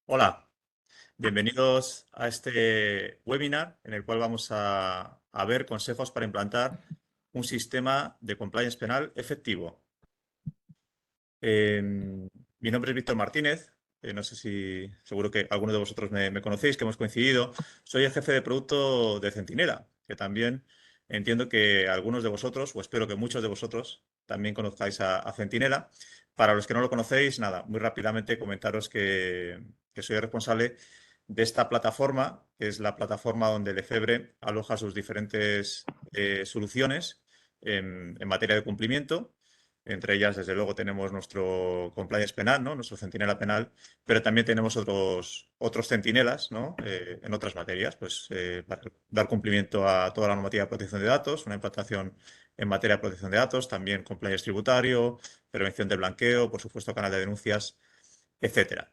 Hola, bienvenidos a este webinar en el cual vamos a ver consejos para implantar un sistema de compliance penal efectivo. Mi nombre es Víctor Martínez, no sé si seguro que algunos de vosotros me conocéis, que hemos coincidido. Soy el jefe de producto de Centinela, que también entiendo que algunos de vosotros, o espero que muchos de vosotros, también conozcáis a Centinela. Para los que no lo conocéis, nada, muy rápidamente comentaros que soy el responsable de esta plataforma, que es la plataforma donde Lefebvre aloja sus diferentes soluciones en materia de cumplimiento. Entre ellas, desde luego, tenemos nuestro compliance penal, ¿no? Nuestro centinela penal, pero también tenemos otros centinelas, ¿no? En otras materias, pues para dar cumplimiento a toda la normativa de protección de datos, una implantación en materia de protección de datos, también compliance tributario, prevención del blanqueo, por supuesto, canal de denuncias, etcétera.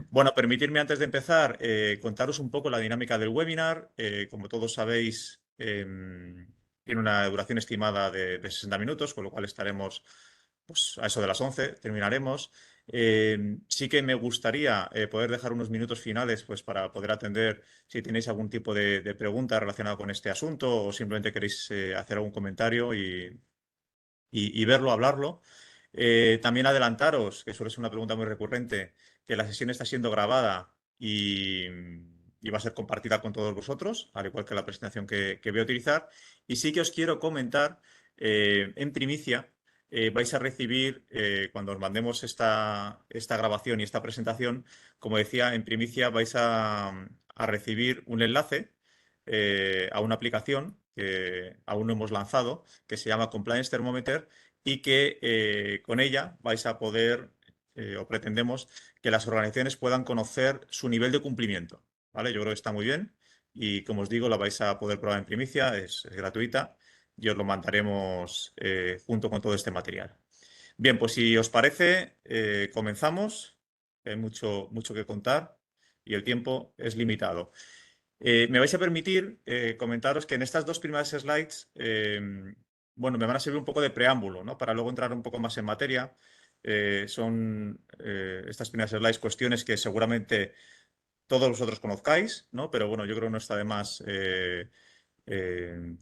Bueno, permitidme antes de empezar contaros un poco la dinámica del webinar. Como todos sabéis, tiene una duración estimada de 60 minutos, con lo cual estaremos pues, a eso de las 11, terminaremos. Sí que me gustaría poder dejar unos minutos finales pues, para poder atender si tenéis algún tipo de pregunta relacionada con este asunto o simplemente queréis hacer algún comentario y verlo, hablarlo. También adelantaros, que suele ser una pregunta muy recurrente, que la sesión está siendo grabada y va a ser compartida con todos vosotros, al igual que la presentación que voy a utilizar. Y sí que os quiero comentar, en primicia, vais a recibir, cuando os mandemos esta grabación y esta presentación, como decía, en primicia vais a recibir un enlace a una aplicación que aún no hemos lanzado, que se llama Compliance Thermometer y que con ella vais a poder, o pretendemos, que las organizaciones puedan conocer su nivel de cumplimiento. ¿Vale? Yo creo que está muy bien y, como os digo, la vais a poder probar en primicia, es gratuita y os lo mandaremos junto con todo este material. Bien, pues si os parece, comenzamos. Hay mucho que contar y el tiempo es limitado. Me vais a permitir comentaros que en estas dos primeras slides, bueno, me van a servir un poco de preámbulo, ¿no? Para luego entrar un poco más en materia. Son estas primeras slides cuestiones que seguramente todos vosotros conozcáis, ¿no? Pero bueno, yo creo que no está de más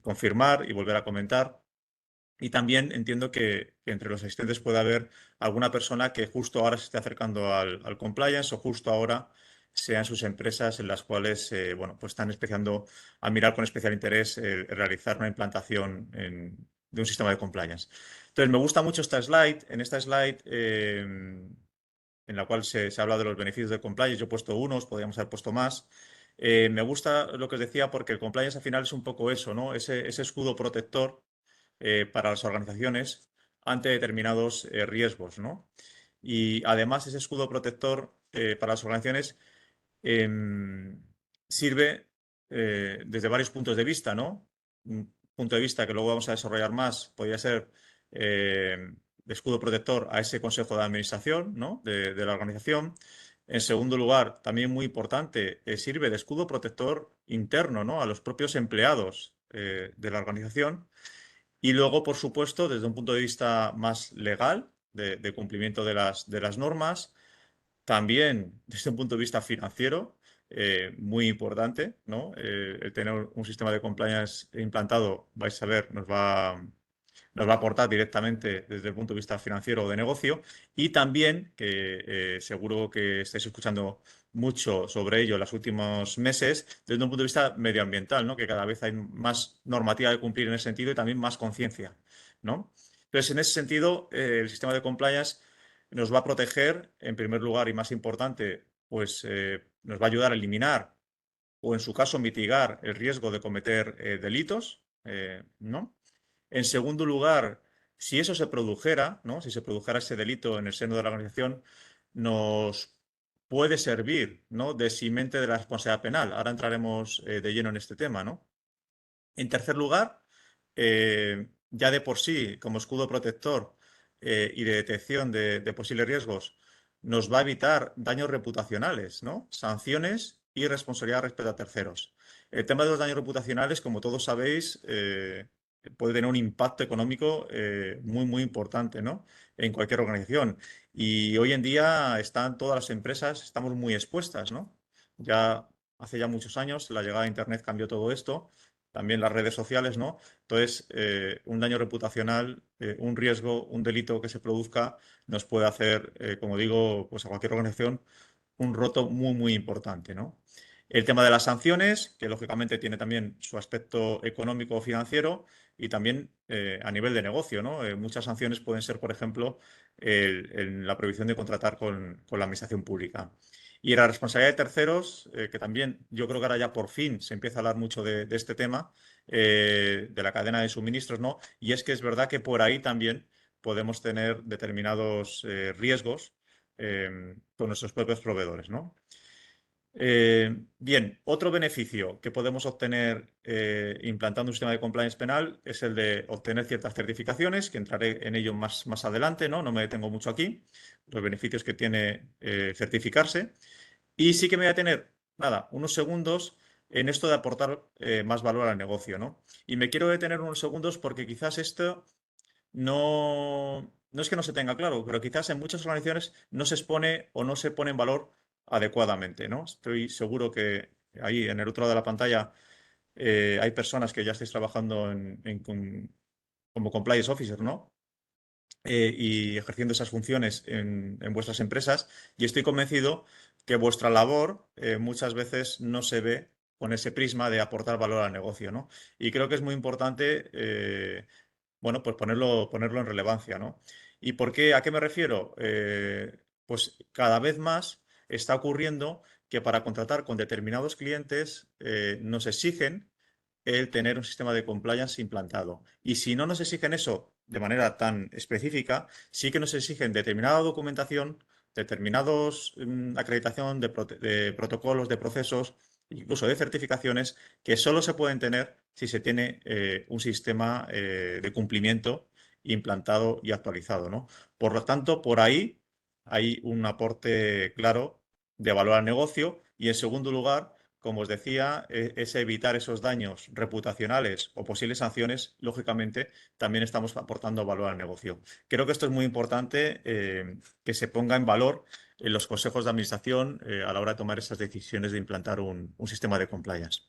confirmar y volver a comentar. Y también entiendo que entre los asistentes puede haber alguna persona que justo ahora se esté acercando al compliance o justo ahora sean sus empresas en las cuales bueno, pues están empezando a mirar con especial interés realizar una implantación de un sistema de compliance. Entonces, me gusta mucho esta slide. En esta slide, en la cual se habla de los beneficios del compliance, yo he puesto unos, podríamos haber puesto más. Me gusta lo que os decía porque el compliance al final es un poco eso, ¿no? Ese escudo protector para las organizaciones ante determinados riesgos, ¿no? Y además ese escudo protector para las organizaciones em, sirve desde varios puntos de vista, ¿no? Un punto de vista que luego vamos a desarrollar más podría ser de escudo protector a ese consejo de administración, ¿no? de la organización. En segundo lugar, también muy importante, sirve de escudo protector interno, ¿no? A los propios empleados de la organización. Y luego, por supuesto, desde un punto de vista más legal, de cumplimiento de las normas, también desde un punto de vista financiero, muy importante, ¿no? El tener un sistema de compliance implantado, vais a ver, nos va a aportar directamente desde el punto de vista financiero o de negocio y también, que seguro que estáis escuchando mucho sobre ello en los últimos meses, desde un punto de vista medioambiental, ¿no? Que cada vez hay más normativa de cumplir en ese sentido y también más conciencia, ¿no? Entonces, en ese sentido, el sistema de compliance nos va a proteger, en primer lugar y más importante, pues nos va a ayudar a eliminar o, en su caso, mitigar el riesgo de cometer delitos, ¿no? En segundo lugar, si eso se produjera, ¿no? Si se produjera ese delito en el seno de la organización, nos puede servir, ¿no? De eximente de la responsabilidad penal. Ahora entraremos de lleno en este tema, ¿no? En tercer lugar, ya de por sí, como escudo protector y de detección de posibles riesgos, nos va a evitar daños reputacionales, ¿no? Sanciones y responsabilidad respecto a terceros. El tema de los daños reputacionales, como todos sabéis, puede tener un impacto económico muy importante, ¿no? En cualquier organización. Y hoy en día están todas las empresas, estamos muy expuestas, ¿no? Ya hace ya muchos años la llegada de Internet cambió todo esto, también las redes sociales, ¿no? Entonces, un daño reputacional, un riesgo, un delito que se produzca nos puede hacer, como digo, pues a cualquier organización un roto muy, muy importante, ¿no? El tema de las sanciones, que lógicamente tiene también su aspecto económico o financiero y también a nivel de negocio, ¿no? Muchas sanciones pueden ser, por ejemplo, la prohibición de contratar con la administración pública. Y la responsabilidad de terceros, que también yo creo que ahora ya por fin se empieza a hablar mucho de este tema, de la cadena de suministros, ¿no? Y es que es verdad que por ahí también podemos tener determinados riesgos con nuestros propios proveedores, ¿no? Bien, otro beneficio que podemos obtener implantando un sistema de compliance penal es el de obtener ciertas certificaciones, que entraré en ello más adelante, ¿no? No me detengo mucho aquí, los beneficios que tiene certificarse. Y sí que me voy a tener, nada, unos segundos en esto de aportar más valor al negocio, ¿no? Y me quiero detener unos segundos porque quizás esto no es que no se tenga claro, pero quizás en muchas organizaciones no se expone o no se pone en valor adecuadamente, ¿no? Estoy seguro que ahí en el otro lado de la pantalla hay personas que ya estáis trabajando como compliance officer, ¿no? Y ejerciendo esas funciones en vuestras empresas y estoy convencido que vuestra labor muchas veces no se ve con ese prisma de aportar valor al negocio, ¿no? Y creo que es muy importante bueno, pues ponerlo en relevancia, ¿no? ¿Y por qué? ¿A qué me refiero? Pues cada vez más está ocurriendo que para contratar con determinados clientes nos exigen el tener un sistema de compliance implantado. Y si no nos exigen eso de manera tan específica, sí que nos exigen determinada documentación, determinados acreditación de protocolos, de procesos, incluso de certificaciones, que solo se pueden tener si se tiene un sistema de cumplimiento implantado y actualizado, ¿no? Por lo tanto, por ahí hay un aporte claro de valor al negocio y, en segundo lugar, como os decía, es evitar esos daños reputacionales o posibles sanciones, lógicamente, también estamos aportando valor al negocio. Creo que esto es muy importante que se ponga en valor en los consejos de administración a la hora de tomar esas decisiones de implantar un sistema de compliance.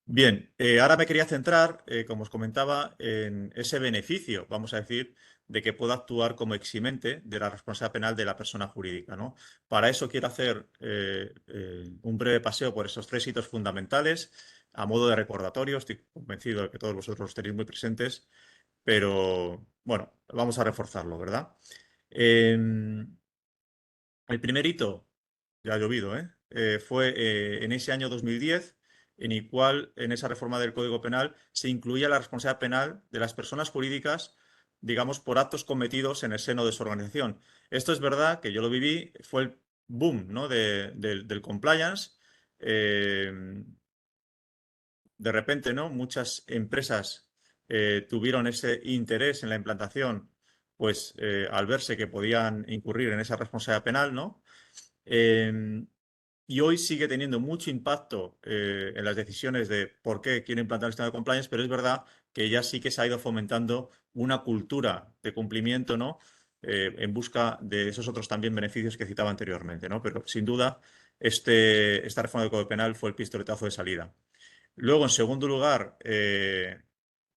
Bien, ahora me quería centrar, como os comentaba, en ese beneficio, vamos a decir, de que pueda actuar como eximente de la responsabilidad penal de la persona jurídica, ¿no? Para eso quiero hacer un breve paseo por esos tres hitos fundamentales, a modo de recordatorio. Estoy convencido de que todos vosotros los tenéis muy presentes, pero bueno, vamos a reforzarlo, ¿verdad? Em, el primer hito, ya ha llovido, ¿eh? Fue en ese año 2010, en el cual, en esa reforma del Código Penal, se incluía la responsabilidad penal de las personas jurídicas, digamos, por actos cometidos en el seno de su organización. Esto es verdad que yo lo viví, fue el boom, ¿no? del compliance. Eh, de repente, ¿no? Muchas empresas tuvieron ese interés en la implantación, pues al verse que podían incurrir en esa responsabilidad penal, ¿no? Eh, y hoy sigue teniendo mucho impacto en las decisiones de por qué quiere implantar el sistema de compliance, pero es verdad que ya sí que se ha ido fomentando una cultura de cumplimiento, ¿no? En busca de esos otros también beneficios que citaba anteriormente, ¿no? Pero sin duda, esta reforma del Código Penal fue el pistoletazo de salida. Luego, en segundo lugar, en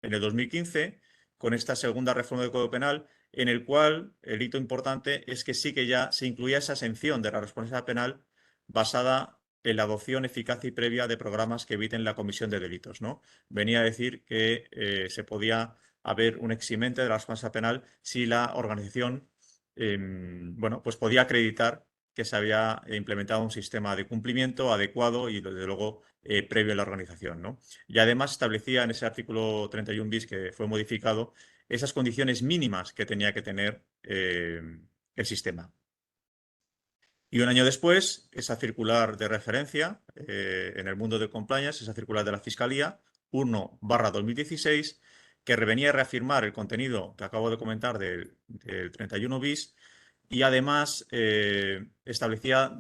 el 2015, con esta segunda reforma del Código Penal, en el cual el hito importante es que sí que ya se incluía esa exención de la responsabilidad penal basada en la adopción eficaz y previa de programas que eviten la comisión de delitos, ¿no? Venía a decir que se podía haber un eximente de la responsabilidad penal si la organización, bueno, pues podía acreditar que se había implementado un sistema de cumplimiento adecuado y, desde luego, previo a la organización, ¿no? Y además establecía en ese artículo 31 bis que fue modificado esas condiciones mínimas que tenía que tener el sistema. Y un año después, esa circular de referencia en el mundo de compliance, esa circular de la Fiscalía 1/2016, que venía a reafirmar el contenido que acabo de comentar del 31 bis y además establecía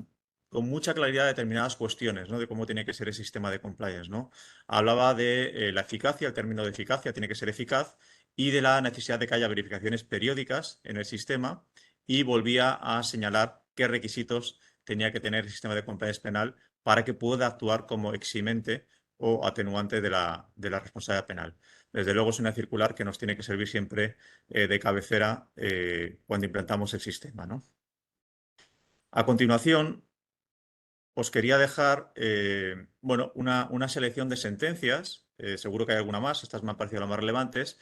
con mucha claridad determinadas cuestiones, ¿no? De cómo tiene que ser el sistema de compliance, ¿no? Hablaba de la eficacia, el término de eficacia tiene que ser eficaz y de la necesidad de que haya verificaciones periódicas en el sistema y volvía a señalar qué requisitos tenía que tener el sistema de compliance penal para que pueda actuar como eximente o atenuante de la responsabilidad penal. Desde luego es una circular que nos tiene que servir siempre de cabecera cuando implantamos el sistema, ¿no? A continuación, os quería dejar bueno, una selección de sentencias, seguro que hay alguna más, estas me han parecido las más relevantes,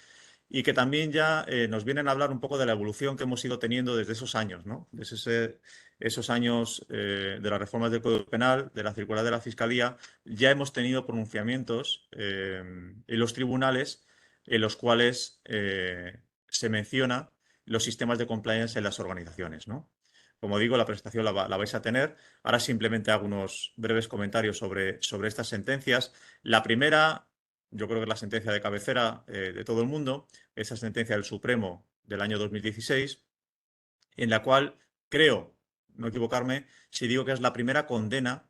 y que también ya nos vienen a hablar un poco de la evolución que hemos ido teniendo desde esos años, ¿no? Desde esos años de las reformas del Código Penal, de la circular de la Fiscalía, ya hemos tenido pronunciamientos en los tribunales en los cuales se menciona los sistemas de compliance en las organizaciones, ¿no? Como digo, la presentación la vais a tener. Ahora simplemente hago unos breves comentarios sobre estas sentencias. La primera, yo creo que es la sentencia de cabecera de todo el mundo, esa sentencia del Supremo del año 2016, en la cual creo, no equivocarme, si digo que es la primera condena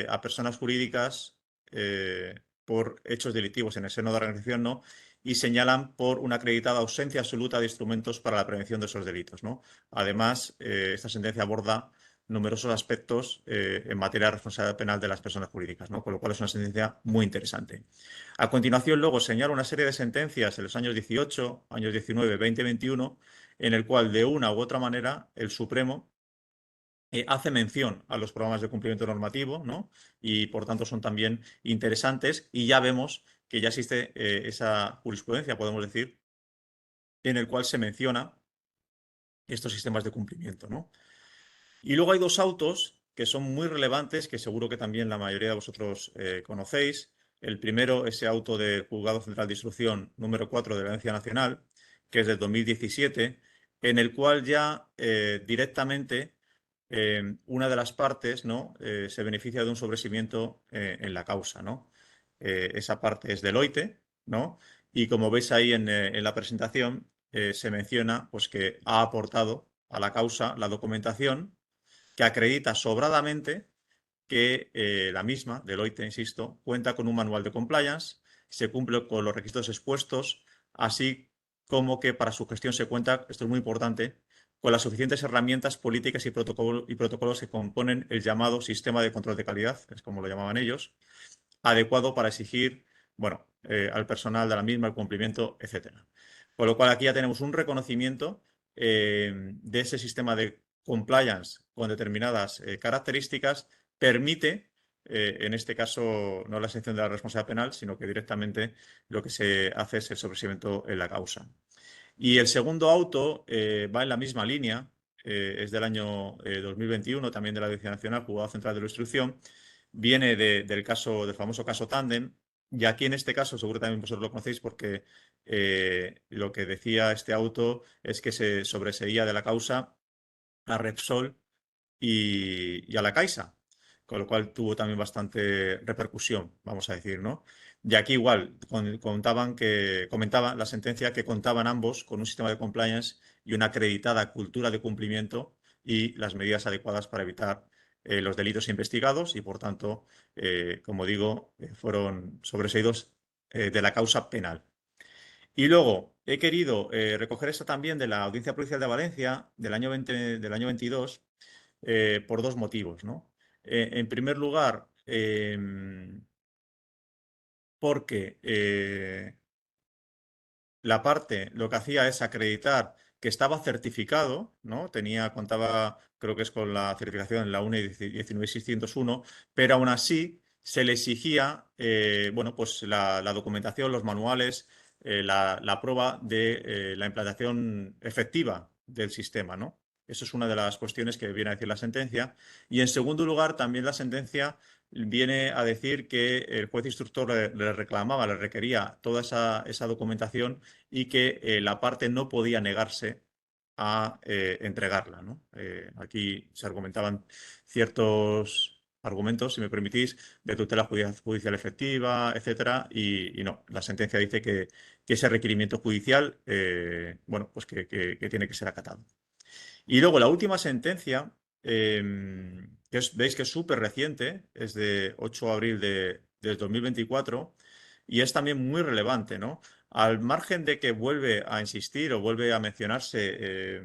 a personas jurídicas por hechos delictivos en el seno de la organización, ¿no? Y señalan por una acreditada ausencia absoluta de instrumentos para la prevención de esos delitos, ¿no? Además, esta sentencia aborda numerosos aspectos en materia de responsabilidad penal de las personas jurídicas, ¿no? Con lo cual es una sentencia muy interesante. A continuación, luego señala una serie de sentencias en los años 18, años 19, 20, 21, en el cual de una u otra manera el Supremo hace mención a los programas de cumplimiento normativo, ¿no? Y por tanto son también interesantes y ya vemos que ya existe esa jurisprudencia, podemos decir, en el cual se menciona estos sistemas de cumplimiento, ¿no? Y luego hay dos autos que son muy relevantes, que seguro que también la mayoría de vosotros conocéis. El primero, ese auto del Juzgado Central de Instrucción número 4 de la Audiencia Nacional, que es del 2017, en el cual ya directamente una de las partes, ¿no? Se beneficia de un sobreseimiento en la causa, ¿no? Esa parte es Deloitte, ¿no? Y como veis ahí en la presentación, se menciona pues, que ha aportado a la causa la documentación que acredita sobradamente que la misma, Deloitte, insisto, cuenta con un manual de compliance, se cumple con los requisitos expuestos, así como que para su gestión se cuenta, esto es muy importante, con las suficientes herramientas políticas y protocolos que componen el llamado sistema de control de calidad, es como lo llamaban ellos, adecuado para exigir, bueno, al personal de la misma el cumplimiento, etcétera. Con lo cual aquí ya tenemos un reconocimiento de ese sistema de compliance con determinadas características, permite, en este caso, no la exención de la responsabilidad penal, sino que directamente lo que se hace es el sobreseimiento en la causa. Y el segundo auto va en la misma línea, es del año 2021, también de la Audiencia Nacional, Juzgado Central de la Instrucción, viene del caso, del famoso caso Tandem, y aquí en este caso, seguro también vosotros lo conocéis porque lo que decía este auto es que se sobreseía de la causa a Repsol y a la Caixa, con lo cual tuvo también bastante repercusión, vamos a decir, ¿no? Y aquí igual comentaba la sentencia que contaban ambos con un sistema de compliance y una acreditada cultura de cumplimiento y las medidas adecuadas para evitar los delitos investigados y, por tanto, como digo, fueron sobreseídos de la causa penal. Y luego he querido recoger esta también de la Audiencia Provincial de Valencia del año 22 por dos motivos, ¿no? En primer lugar, porque la parte lo que hacía es acreditar que estaba certificado, ¿no? Contaba, creo que es con la certificación en la UNE 19601, pero aún así se le exigía, bueno, pues la documentación, los manuales, la prueba de la implantación efectiva del sistema, ¿no? Eso es una de las cuestiones que viene a decir la sentencia. Y en segundo lugar, también la sentencia viene a decir que el juez instructor le reclamaba, le requería toda esa documentación y que la parte no podía negarse a entregarla, ¿no? Aquí se argumentaban ciertos argumentos, si me permitís, de tutela judicial efectiva, etcétera, y no, la sentencia dice que ese requerimiento judicial, bueno, pues que tiene que ser acatado. Y luego la última sentencia, veis que es súper reciente, es de 8 de abril del 2024 y es también muy relevante, ¿no? Al margen de que vuelve a insistir o vuelve a mencionarse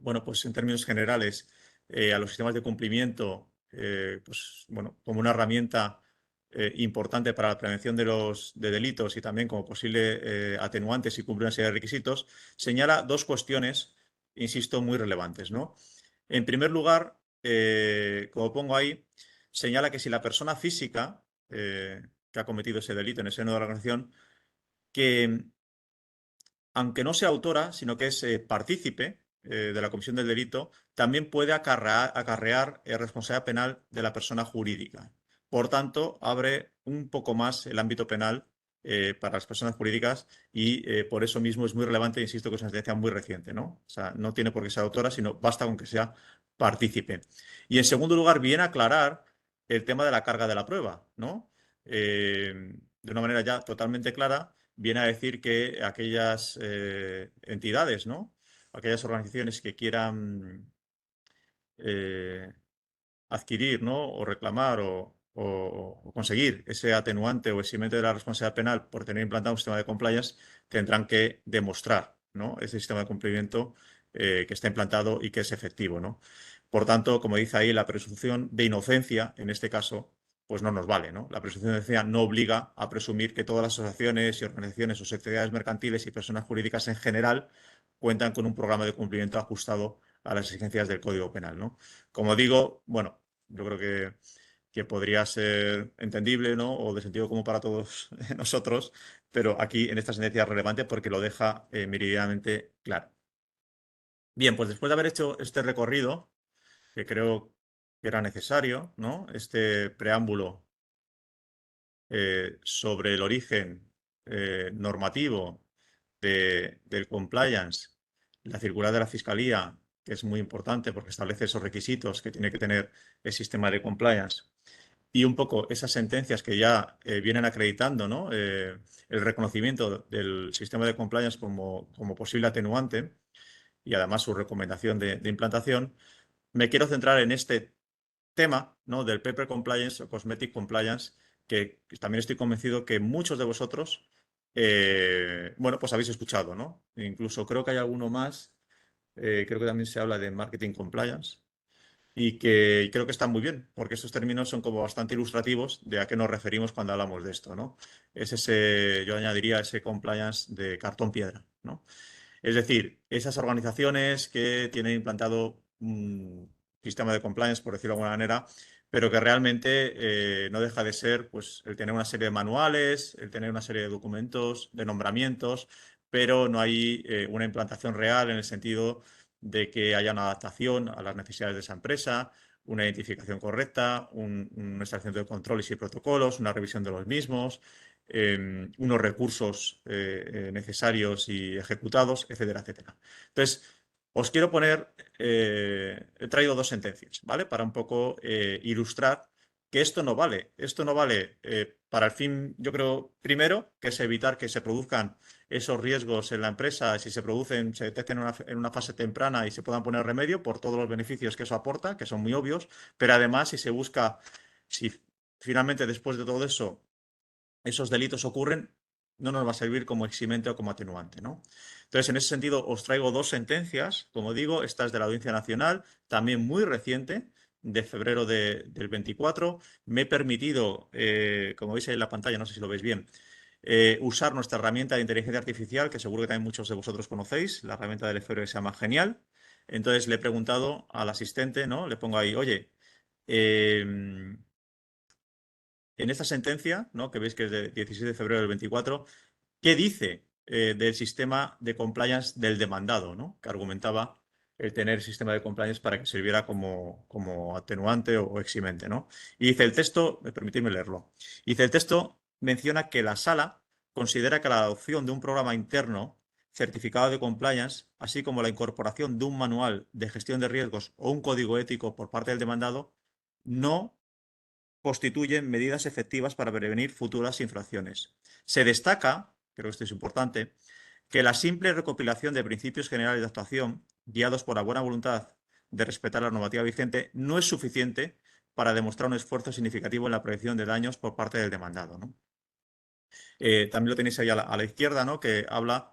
bueno, pues en términos generales, a los sistemas de cumplimiento, pues bueno, como una herramienta importante para la prevención de delitos y también como posible atenuante si cumple una serie de requisitos, señala dos cuestiones, insisto, muy relevantes, ¿no? En primer lugar, como pongo ahí, señala que si la persona física que ha cometido ese delito en el seno de la organización, que aunque no sea autora, sino que es partícipe de la comisión del delito, también puede acarrear responsabilidad penal de la persona jurídica. Por tanto, abre un poco más el ámbito penal para las personas jurídicas y por eso mismo es muy relevante, insisto, que es una sentencia muy reciente, ¿no? O sea, no tiene por qué ser autora, sino basta con que sea partícipe. Y en segundo lugar, viene a aclarar el tema de la carga de la prueba, ¿no? De una manera ya totalmente clara viene a decir que aquellas entidades, ¿no? Aquellas organizaciones que quieran eh, adquirir, ¿no? O reclamar o conseguir ese atenuante o eximente de la responsabilidad penal por tener implantado un sistema de compliance, tendrán que demostrar, ¿no? Ese sistema de cumplimiento que está implantado y que es efectivo, ¿no? Por tanto, como dice ahí, la presunción de inocencia, en este caso, pues no nos vale, ¿no? La presunción de inocencia no obliga a presumir que todas las asociaciones y organizaciones o sociedades mercantiles y personas jurídicas en general cuentan con un programa de cumplimiento ajustado a las exigencias del Código Penal, ¿no? Como digo, bueno, yo creo que podría ser entendible, ¿no? O de sentido común para todos nosotros, pero aquí en esta sentencia es relevante porque lo deja meridianamente claro. Bien, pues después de haber hecho este recorrido, que creo que era necesario, ¿no? Este preámbulo sobre el origen normativo del compliance, la circular de la Fiscalía, que es muy importante porque establece esos requisitos que tiene que tener el sistema de compliance, y un poco esas sentencias que ya vienen acreditando, ¿no? El reconocimiento del sistema de compliance como posible atenuante y además su recomendación de implantación, me quiero centrar en este tema, ¿no? Del paper compliance o cosmetic compliance, que también estoy convencido que muchos de vosotros, bueno, pues habéis escuchado, ¿no? Incluso creo que hay alguno más, creo que también se habla de marketing compliance y que creo que están muy bien, porque estos términos son como bastante ilustrativos de a qué nos referimos cuando hablamos de esto, ¿no? Es ese, yo añadiría ese compliance de cartón piedra, ¿no? Es decir, esas organizaciones que tienen implantado un sistema de compliance, por decirlo de alguna manera, pero que realmente no deja de ser pues, el tener una serie de manuales, el tener una serie de documentos, de nombramientos, pero no hay una implantación real en el sentido de que haya una adaptación a las necesidades de esa empresa, una identificación correcta, un establecimiento de controles y protocolos, una revisión de los mismos, unos recursos necesarios y ejecutados, etcétera, etcétera. Entonces, os quiero poner, he traído dos sentencias, ¿vale? Para un poco ilustrar que esto no vale. Esto no vale para el fin, yo creo, primero, que es evitar que se produzcan esos riesgos en la empresa, si se producen, se detecten en una fase temprana y se puedan poner remedio por todos los beneficios que eso aporta, que son muy obvios, pero además si se busca, si finalmente después de todo eso esos delitos ocurren, no nos va a servir como eximente o como atenuante, ¿no? Entonces, en ese sentido, os traigo dos sentencias, como digo, esta es de la Audiencia Nacional, también muy reciente, de febrero del 24. Me he permitido, como veis ahí en la pantalla, no sé si lo veis bien, usar nuestra herramienta de inteligencia artificial, que seguro que también muchos de vosotros conocéis, la herramienta del FR que se llama Genial. Entonces, le he preguntado al asistente, ¿no? Le pongo ahí, oye, en esta sentencia, ¿no? Que veis que es de 16 de febrero del 24, ¿qué dice del sistema de compliance del demandado, ¿no? Que argumentaba el tener sistema de compliance para que sirviera como atenuante o eximente, ¿no? Y dice el texto, permitidme leerlo, dice el texto menciona que la sala considera que la adopción de un programa interno certificado de compliance, así como la incorporación de un manual de gestión de riesgos o un código ético por parte del demandado, no constituyen medidas efectivas para prevenir futuras infracciones. Se destaca, creo que esto es importante, que la simple recopilación de principios generales de actuación, guiados por la buena voluntad de respetar la normativa vigente, no es suficiente para demostrar un esfuerzo significativo en la prevención de daños por parte del demandado, ¿no? También lo tenéis ahí a la izquierda, ¿no? Que habla,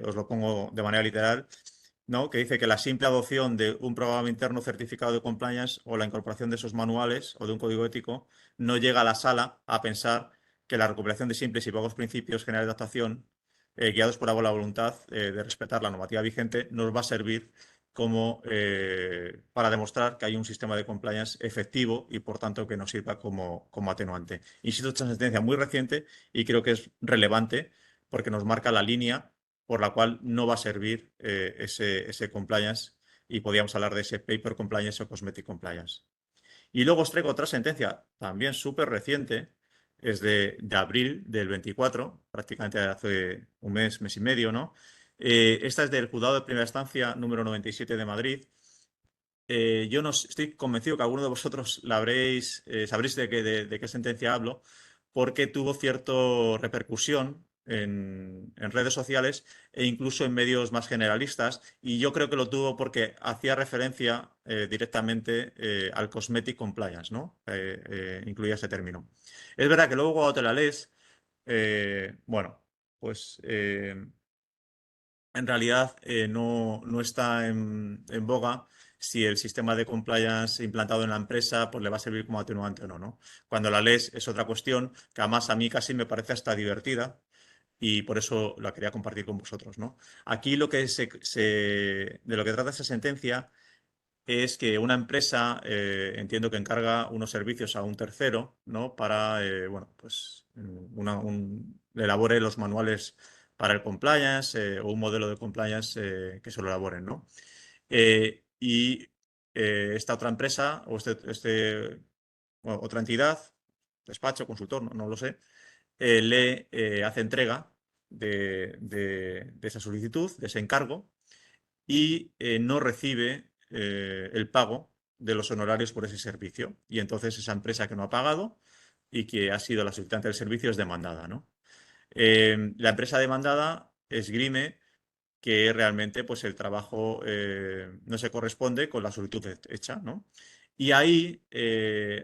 os lo pongo de manera literal, ¿no? Que dice que la simple adopción de un programa interno certificado de compliance o la incorporación de esos manuales o de un código ético no llega a la sala a pensar que la recopilación de simples y vagos principios generales de actuación, guiados por la buena voluntad de respetar la normativa vigente, nos va a servir como para demostrar que hay un sistema de compliance efectivo y por tanto que nos sirva como atenuante. Insisto, esta sentencia muy reciente y creo que es relevante porque nos marca la línea por la cual no va a servir ese compliance y podríamos hablar de ese paper compliance o cosmetic compliance. Y luego os traigo otra sentencia también súper reciente, es de abril del 24, prácticamente hace un mes, mes y medio, ¿no? Esta es del Juzgado de Primera Instancia número 97 de Madrid. Yo no estoy convencido que alguno de vosotros la sabréis de qué sentencia hablo, porque tuvo cierta repercusión en redes sociales e incluso en medios más generalistas, y yo creo que lo tuvo porque hacía referencia directamente al cosmetic compliance, ¿no? Incluía ese término. Es verdad que luego cuando te la lees, bueno, pues en realidad no está en boga si el sistema de compliance implantado en la empresa pues le va a servir como atenuante o no, ¿no? Cuando la lees es otra cuestión que además a mí casi me parece hasta divertida y por eso la quería compartir con vosotros, ¿no? Aquí de lo que trata esa sentencia es que una empresa, entiendo que encarga unos servicios a un tercero, ¿no? Para, bueno, pues le elabore los manuales para el compliance o un modelo de compliance que se lo elaboren, ¿no? Y esta otra empresa o bueno, otra entidad, despacho, consultor, no lo sé, le hace entrega de esa solicitud, de ese encargo, y no recibe el pago de los honorarios por ese servicio. Y entonces esa empresa que no ha pagado y que ha sido la solicitante del servicio es demandada, ¿no? La empresa demandada esgrime que realmente pues, el trabajo no se corresponde con la solicitud hecha, ¿no? Y ahí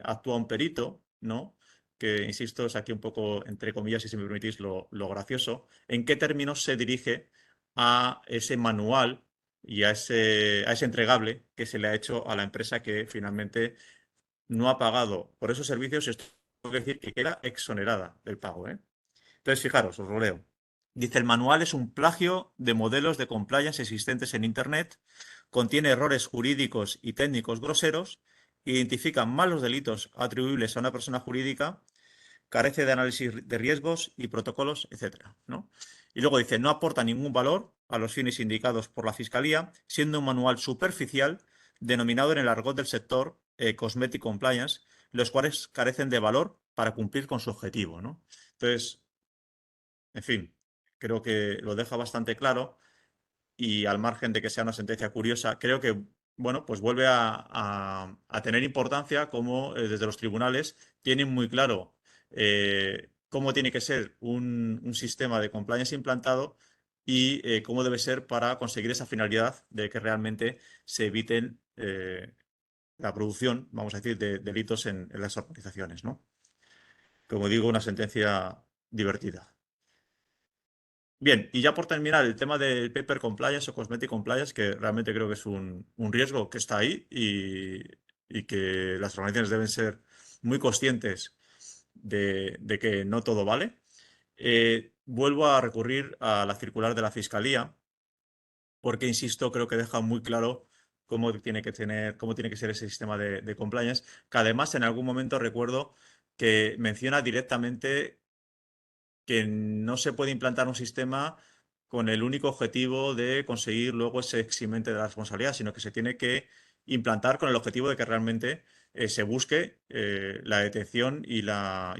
actúa un perito, ¿no? Que, insisto, es aquí un poco, entre comillas, si me permitís, lo gracioso, en qué términos se dirige a ese manual y a ese entregable que se le ha hecho a la empresa que finalmente no ha pagado por esos servicios. Esto quiere decir que queda exonerada del pago, ¿eh? Entonces, fijaros, os lo leo. Dice, el manual es un plagio de modelos de compliance existentes en Internet, contiene errores jurídicos y técnicos groseros, identifica malos delitos atribuibles a una persona jurídica, carece de análisis de riesgos y protocolos, etcétera, ¿no? Y luego dice, no aporta ningún valor a los fines indicados por la Fiscalía, siendo un manual superficial denominado en el argot del sector Cosmetic Compliance, los cuales carecen de valor para cumplir con su objetivo, ¿no? Entonces, en fin, creo que lo deja bastante claro y al margen de que sea una sentencia curiosa, creo que, bueno, pues vuelve a tener importancia como desde los tribunales tienen muy claro cómo tiene que ser un sistema de compliance implantado y cómo debe ser para conseguir esa finalidad de que realmente se eviten la producción, vamos a decir, de delitos en las organizaciones, ¿no? Como digo, una sentencia divertida. Bien, y ya por terminar, el tema del paper compliance o cosmetic compliance, que realmente creo que es un riesgo que está ahí y que las organizaciones deben ser muy conscientes de que no todo vale. Vuelvo a recurrir a la circular de la Fiscalía, porque, insisto, creo que deja muy claro cómo tiene que ser ese sistema de compliance, que además en algún momento recuerdo que menciona directamente que no se puede implantar un sistema con el único objetivo de conseguir luego ese eximente de la responsabilidad, sino que se tiene que implantar con el objetivo de que realmente se busque la detención y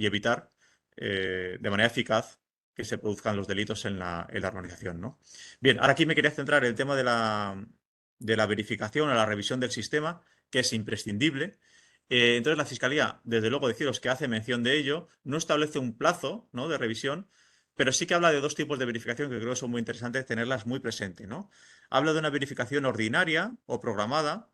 evitar de manera eficaz que se produzcan los delitos en la organización, ¿no? Bien, ahora aquí me quería centrar en el tema de la verificación o la revisión del sistema, que es imprescindible. Entonces, la Fiscalía, desde luego, deciros que hace mención de ello, no establece un plazo, ¿no?, de revisión, pero sí que habla de dos tipos de verificación que creo que son muy interesantes tenerlas muy presentes, ¿no? Habla de una verificación ordinaria o programada,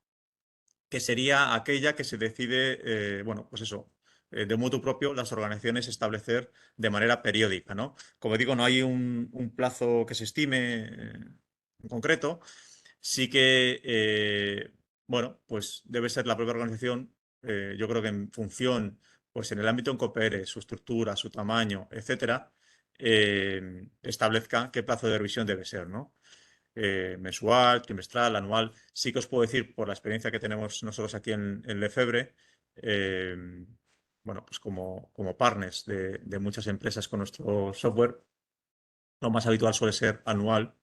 que sería aquella que se decide, bueno, pues eso, de motu propio, las organizaciones establecer de manera periódica, ¿no? Como digo, no hay un plazo que se estime en concreto, sí que, bueno, pues debe ser la propia organización, yo creo que en función, pues en el ámbito en que opere, su estructura, su tamaño, etcétera, establezca qué plazo de revisión debe ser, ¿no? Mensual, trimestral, anual. Sí que os puedo decir, por la experiencia que tenemos nosotros aquí en Lefebvre, eh, bueno, pues como partners de muchas empresas con nuestro software, lo más habitual suele ser anual,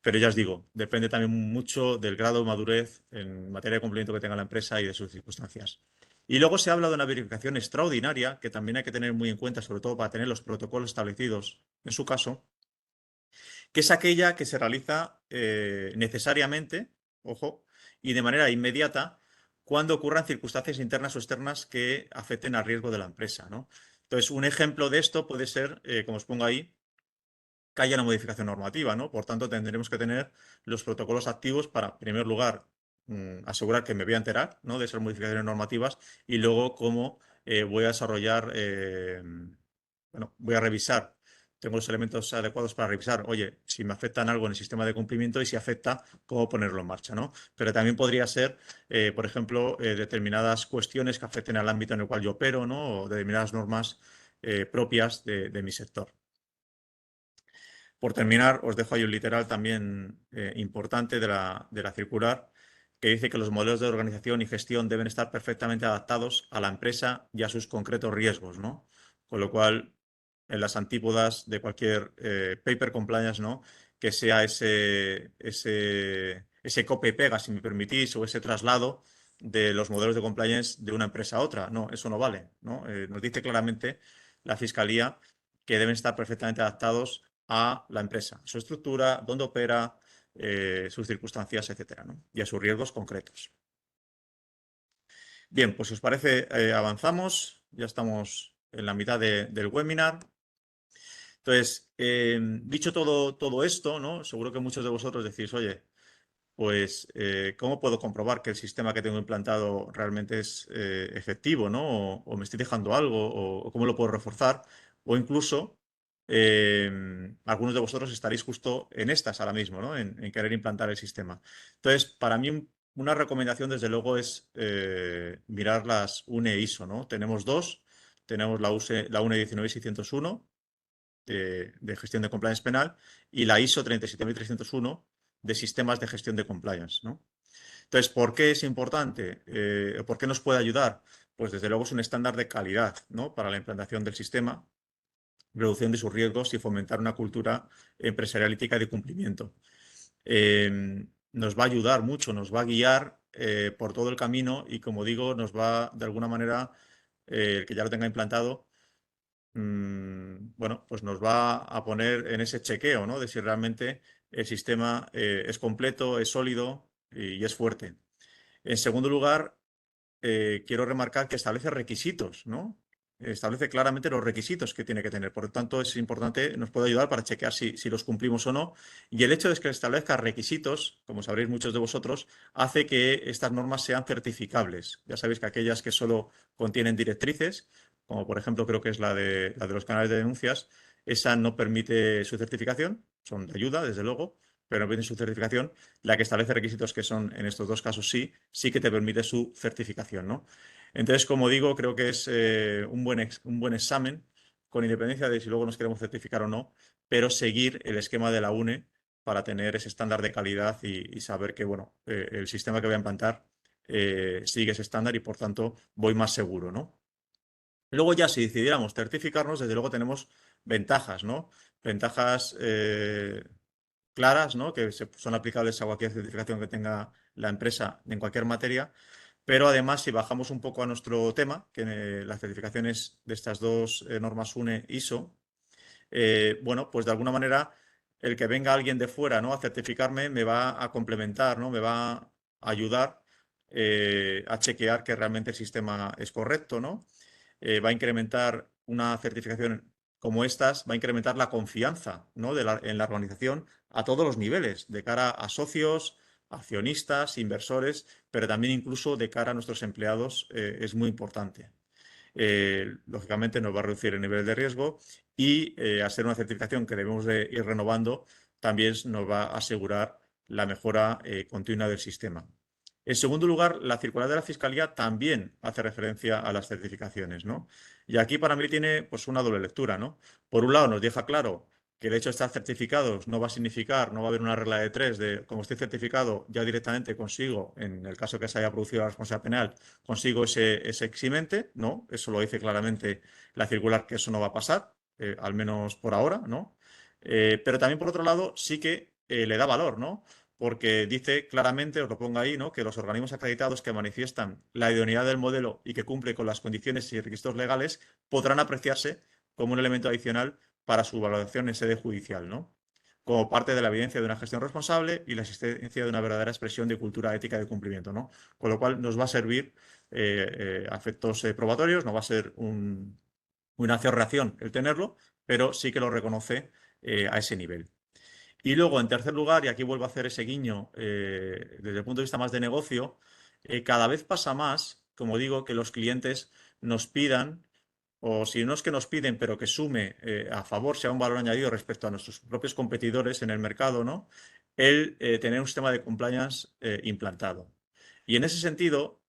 pero ya os digo, depende también mucho del grado de madurez en materia de cumplimiento que tenga la empresa y de sus circunstancias. Y luego se habla de una verificación extraordinaria, que también hay que tener muy en cuenta, sobre todo para tener los protocolos establecidos en su caso, que es aquella que se realiza necesariamente, ojo, y de manera inmediata cuando ocurran circunstancias internas o externas que afecten al riesgo de la empresa, ¿no? Entonces, un ejemplo de esto puede ser, como os pongo ahí, que haya una modificación normativa, ¿no? Por tanto, tendremos que tener los protocolos activos para, en primer lugar, asegurar que me voy a enterar, ¿no?, de esas modificaciones normativas y luego cómo voy a desarrollar, bueno, voy a revisar, tengo los elementos adecuados para revisar, oye, si me afectan algo en el sistema de cumplimiento y si afecta, cómo ponerlo en marcha, ¿no? Pero también podría ser, por ejemplo, determinadas cuestiones que afecten al ámbito en el cual yo opero, ¿no? O determinadas normas propias de mi sector. Por terminar, os dejo ahí un literal también importante de la circular, que dice que los modelos de organización y gestión deben estar perfectamente adaptados a la empresa y a sus concretos riesgos, ¿no? Con lo cual, en las antípodas de cualquier paper compliance, ¿no?, que sea ese copia y pega, si me permitís, o ese traslado de los modelos de compliance de una empresa a otra. No, eso no vale, ¿no? Nos dice claramente la Fiscalía que deben estar perfectamente adaptados a la empresa, su estructura, dónde opera, sus circunstancias, etcétera, ¿no? Y a sus riesgos concretos. Bien, pues si os parece, avanzamos. Ya estamos en la mitad del webinar. Entonces, dicho todo esto, ¿no? Seguro que muchos de vosotros decís, oye, pues, ¿cómo puedo comprobar que el sistema que tengo implantado realmente es efectivo, ¿no? O me estoy dejando algo, o cómo lo puedo reforzar, o incluso algunos de vosotros estaréis justo en estas ahora mismo, ¿no? En querer implantar el sistema. Entonces, para mí una recomendación, desde luego, es mirar las UNE ISO, ¿no? Tenemos dos, tenemos la UNE 19601 de gestión de compliance penal y la ISO 37301 de sistemas de gestión de compliance, ¿no? Entonces, ¿por qué es importante? ¿Por qué nos puede ayudar? Pues desde luego es un estándar de calidad, ¿no?, para la implantación del sistema, reducción de sus riesgos y fomentar una cultura empresarial ética de cumplimiento. Nos va a ayudar mucho, nos va a guiar por todo el camino y, como digo, nos va de alguna manera, el que ya lo tenga implantado, bueno, pues nos va a poner en ese chequeo, ¿no?, de si realmente el sistema es completo, es sólido y es fuerte. En segundo lugar, quiero remarcar que establece requisitos, ¿no? Establece claramente los requisitos que tiene que tener. Por lo tanto, es importante, nos puede ayudar para chequear si los cumplimos o no. Y el hecho de que establezca requisitos, como sabréis muchos de vosotros, hace que estas normas sean certificables. Ya sabéis que aquellas que solo contienen directrices, como por ejemplo creo que es la de los canales de denuncias, esa no permite su certificación, son de ayuda, desde luego, pero no permite su certificación. La que establece requisitos, que son en estos dos casos sí que te permite su certificación, ¿no? Entonces, como digo, creo que es un buen examen, con independencia de si luego nos queremos certificar o no, pero seguir el esquema de la UNE para tener ese estándar de calidad y saber que, bueno, el sistema que voy a implantar sigue ese estándar y, por tanto, voy más seguro, ¿no? Luego ya, si decidiéramos certificarnos, desde luego tenemos ventajas, ¿no? Ventajas claras, ¿no?, que son aplicables a cualquier certificación que tenga la empresa en cualquier materia. Pero además, si bajamos un poco a nuestro tema, que las certificaciones de estas dos normas UNE ISO, bueno, pues de alguna manera el que venga alguien de fuera, ¿no?, a certificarme me va a complementar, ¿no?, me va a ayudar a chequear que realmente el sistema es correcto, ¿no? Va a incrementar una certificación como estas, va a incrementar la confianza, ¿no?, en la organización a todos los niveles, de cara a socios, accionistas, inversores, pero también incluso de cara a nuestros empleados, es muy importante. Lógicamente nos va a reducir el nivel de riesgo y, al ser una certificación que debemos de ir renovando, también nos va a asegurar la mejora continua del sistema. En segundo lugar, la circular de la Fiscalía también hace referencia a las certificaciones, ¿no? Y aquí para mí tiene pues una doble lectura, ¿no? Por un lado nos deja claro que el hecho de estar certificados no va a significar, no va a haber una regla de tres de como estoy certificado, ya directamente consigo, en el caso que se haya producido la responsabilidad penal, consigo ese eximente, ¿no? Eso lo dice claramente la circular que eso no va a pasar, al menos por ahora, ¿no? Pero también por otro lado sí que le da valor, ¿no? Porque dice claramente, os lo pongo ahí, ¿no? Que los organismos acreditados que manifiestan la idoneidad del modelo y que cumple con las condiciones y requisitos legales podrán apreciarse como un elemento adicional para su valoración en sede judicial, ¿no? Como parte de la evidencia de una gestión responsable y la existencia de una verdadera expresión de cultura ética de cumplimiento, ¿no? Con lo cual nos va a servir a efectos probatorios, no va a ser una acción-reacción el tenerlo, pero sí que lo reconoce a ese nivel. Y luego, en tercer lugar, y aquí vuelvo a hacer ese guiño desde el punto de vista más de negocio, cada vez pasa más, como digo, que los clientes nos pidan, o si no es que nos piden, pero que sume a favor, sea un valor añadido respecto a nuestros propios competidores en el mercado, ¿no? El tener un sistema de compliance implantado. Y en ese sentido,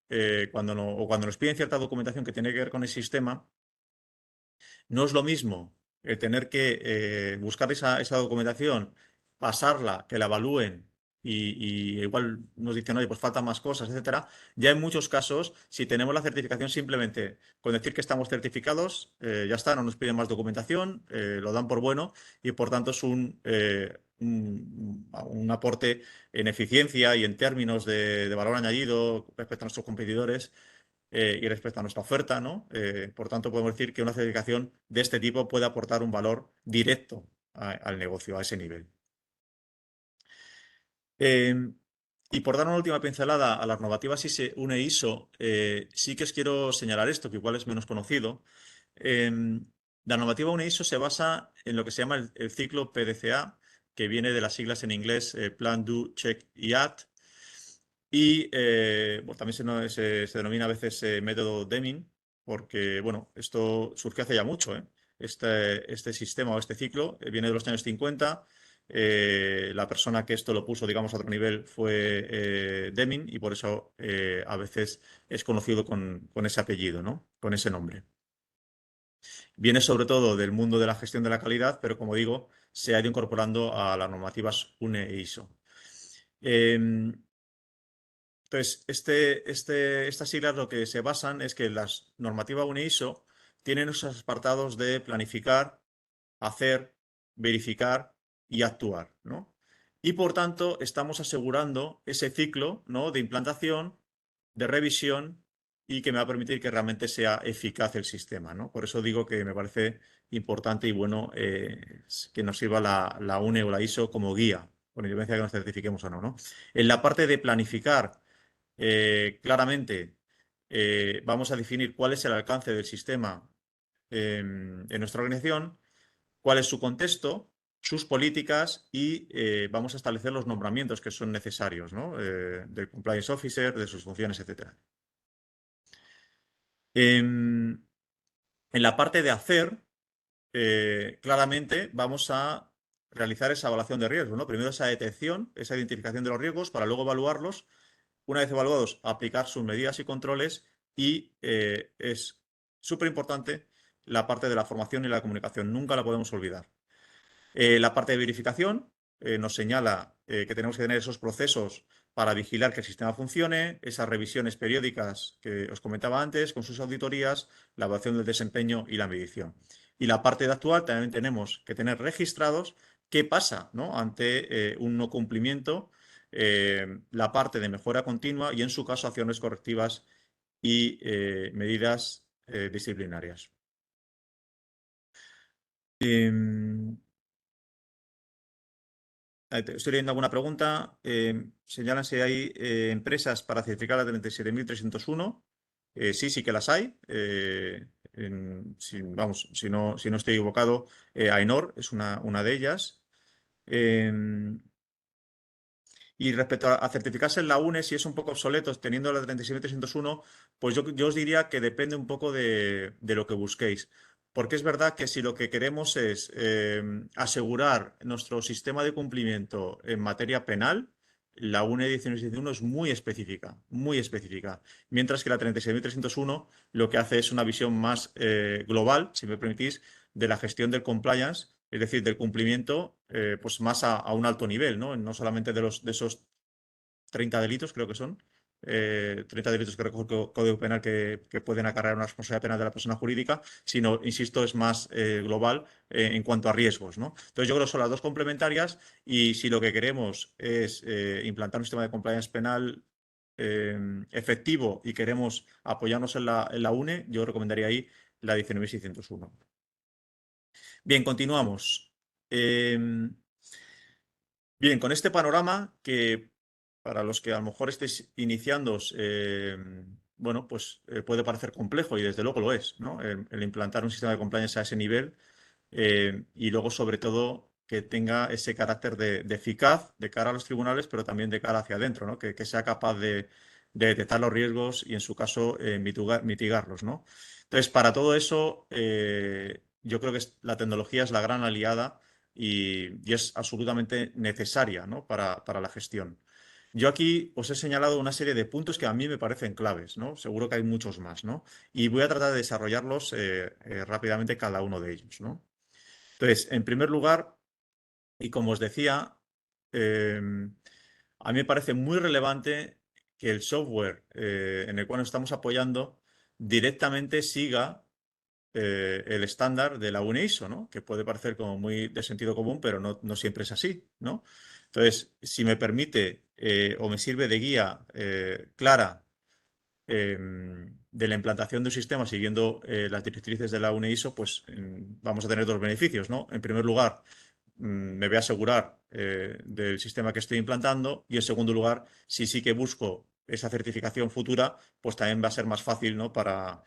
cuando nos piden cierta documentación que tiene que ver con el sistema, no es lo mismo tener que buscar esa documentación, pasarla, que la evalúen y igual nos dicen, oye, pues faltan más cosas, etcétera. Ya en muchos casos, si tenemos la certificación, simplemente con decir que estamos certificados, ya está, no nos piden más documentación, lo dan por bueno y por tanto es un aporte en eficiencia y en términos de valor añadido respecto a nuestros competidores y respecto a nuestra oferta, ¿no? Por tanto, podemos decir que una certificación de este tipo puede aportar un valor directo al negocio, a ese nivel. Eh, y por dar una última pincelada a las normativas UNE ISO, sí que os quiero señalar esto, que igual es menos conocido. Eh, la normativa UNE ISO se basa en lo que se llama el ciclo PDCA, que viene de las siglas en inglés Plan, Do, Check y Act. Y bueno, también se denomina a veces método Deming, porque bueno, esto surgió hace ya mucho, ¿eh? Este sistema o este ciclo viene de los años 50. La persona que esto lo puso, digamos, a otro nivel fue Deming y por eso a veces es conocido con ese apellido, ¿no? Con ese nombre. Viene sobre todo del mundo de la gestión de la calidad, pero como digo, se ha ido incorporando a las normativas UNE e ISO. Entonces, estas siglas lo que se basan es que las normativas UNE-ISO tienen esos apartados de planificar, hacer, verificar y actuar, ¿no? Y por tanto, estamos asegurando ese ciclo, ¿no? De implantación, de revisión y que me va a permitir que realmente sea eficaz el sistema, ¿no? Por eso digo que me parece importante y bueno que nos sirva la UNE o la ISO como guía, con independencia de que nos certifiquemos o no, ¿no? En la parte de planificar claramente vamos a definir cuál es el alcance del sistema en nuestra organización, cuál es su contexto, sus políticas y vamos a establecer los nombramientos que son necesarios, ¿no? Del compliance officer, de sus funciones, etcétera. En la parte de hacer, claramente vamos a realizar esa evaluación de riesgos, ¿no? Primero esa detección, esa identificación de los riesgos para luego evaluarlos. Una vez evaluados, aplicar sus medidas y controles y es súper importante la parte de la formación y la comunicación. Nunca la podemos olvidar. La parte de verificación nos señala que tenemos que tener esos procesos para vigilar que el sistema funcione, esas revisiones periódicas que os comentaba antes, con sus auditorías, la evaluación del desempeño y la medición. Y la parte de actual también tenemos que tener registrados qué pasa, ¿no? Ante un no cumplimiento, la parte de mejora continua y en su caso acciones correctivas y medidas disciplinarias. Em, Estoy leyendo alguna pregunta. Señalan si hay empresas para certificar la 37.301. Sí, sí que las hay. Vamos, si no estoy equivocado, AENOR es una de ellas. Em, y respecto a certificarse en la UNE, si es un poco obsoleto teniendo la 37.301, pues yo os diría que depende un poco de lo que busquéis. Porque es verdad que si lo que queremos es asegurar nuestro sistema de cumplimiento en materia penal, la UNE 19601 es muy específica, mientras que la 36301 lo que hace es una visión más global, si me permitís, de la gestión del compliance, es decir, del cumplimiento, pues más a un alto nivel, ¿no? No solamente de esos 30 delitos, creo que son. 30 delitos que recoge el Código Penal que pueden acarrear una responsabilidad penal de la persona jurídica, sino, insisto, es más global en cuanto a riesgos, ¿no? Entonces, yo creo que son las dos complementarias y si lo que queremos es implantar un sistema de compliance penal efectivo y queremos apoyarnos en la UNE, yo recomendaría ahí la 19.601. Bien, continuamos. Bien, con este panorama que para los que a lo mejor estéis iniciando, bueno, pues puede parecer complejo y desde luego lo es, ¿no? El implantar un sistema de compliance a ese nivel y luego sobre todo que tenga ese carácter de eficaz de cara a los tribunales, pero también de cara hacia adentro, ¿no? Que sea capaz de detectar los riesgos y en su caso mitigarlos, ¿no? Entonces, para todo eso, yo creo que la tecnología es la gran aliada y es absolutamente necesaria, ¿no? para la gestión. Yo aquí os he señalado una serie de puntos que a mí me parecen claves, ¿no? Seguro que hay muchos más, ¿no? Y voy a tratar de desarrollarlos rápidamente cada uno de ellos, ¿no? Entonces, en primer lugar, y como os decía, eh, a mí me parece muy relevante que el software en el cual nos estamos apoyando directamente siga el estándar de la UNE ISO, ¿no? Que puede parecer como muy de sentido común, pero no siempre es así, ¿no? Entonces, si me permite o me sirve de guía clara de la implantación de un sistema siguiendo las directrices de la UNE ISO, pues vamos a tener dos beneficios, ¿no? En primer lugar, me voy a asegurar del sistema que estoy implantando y en segundo lugar, si sí que busco esa certificación futura, pues también va a ser más fácil, ¿no? para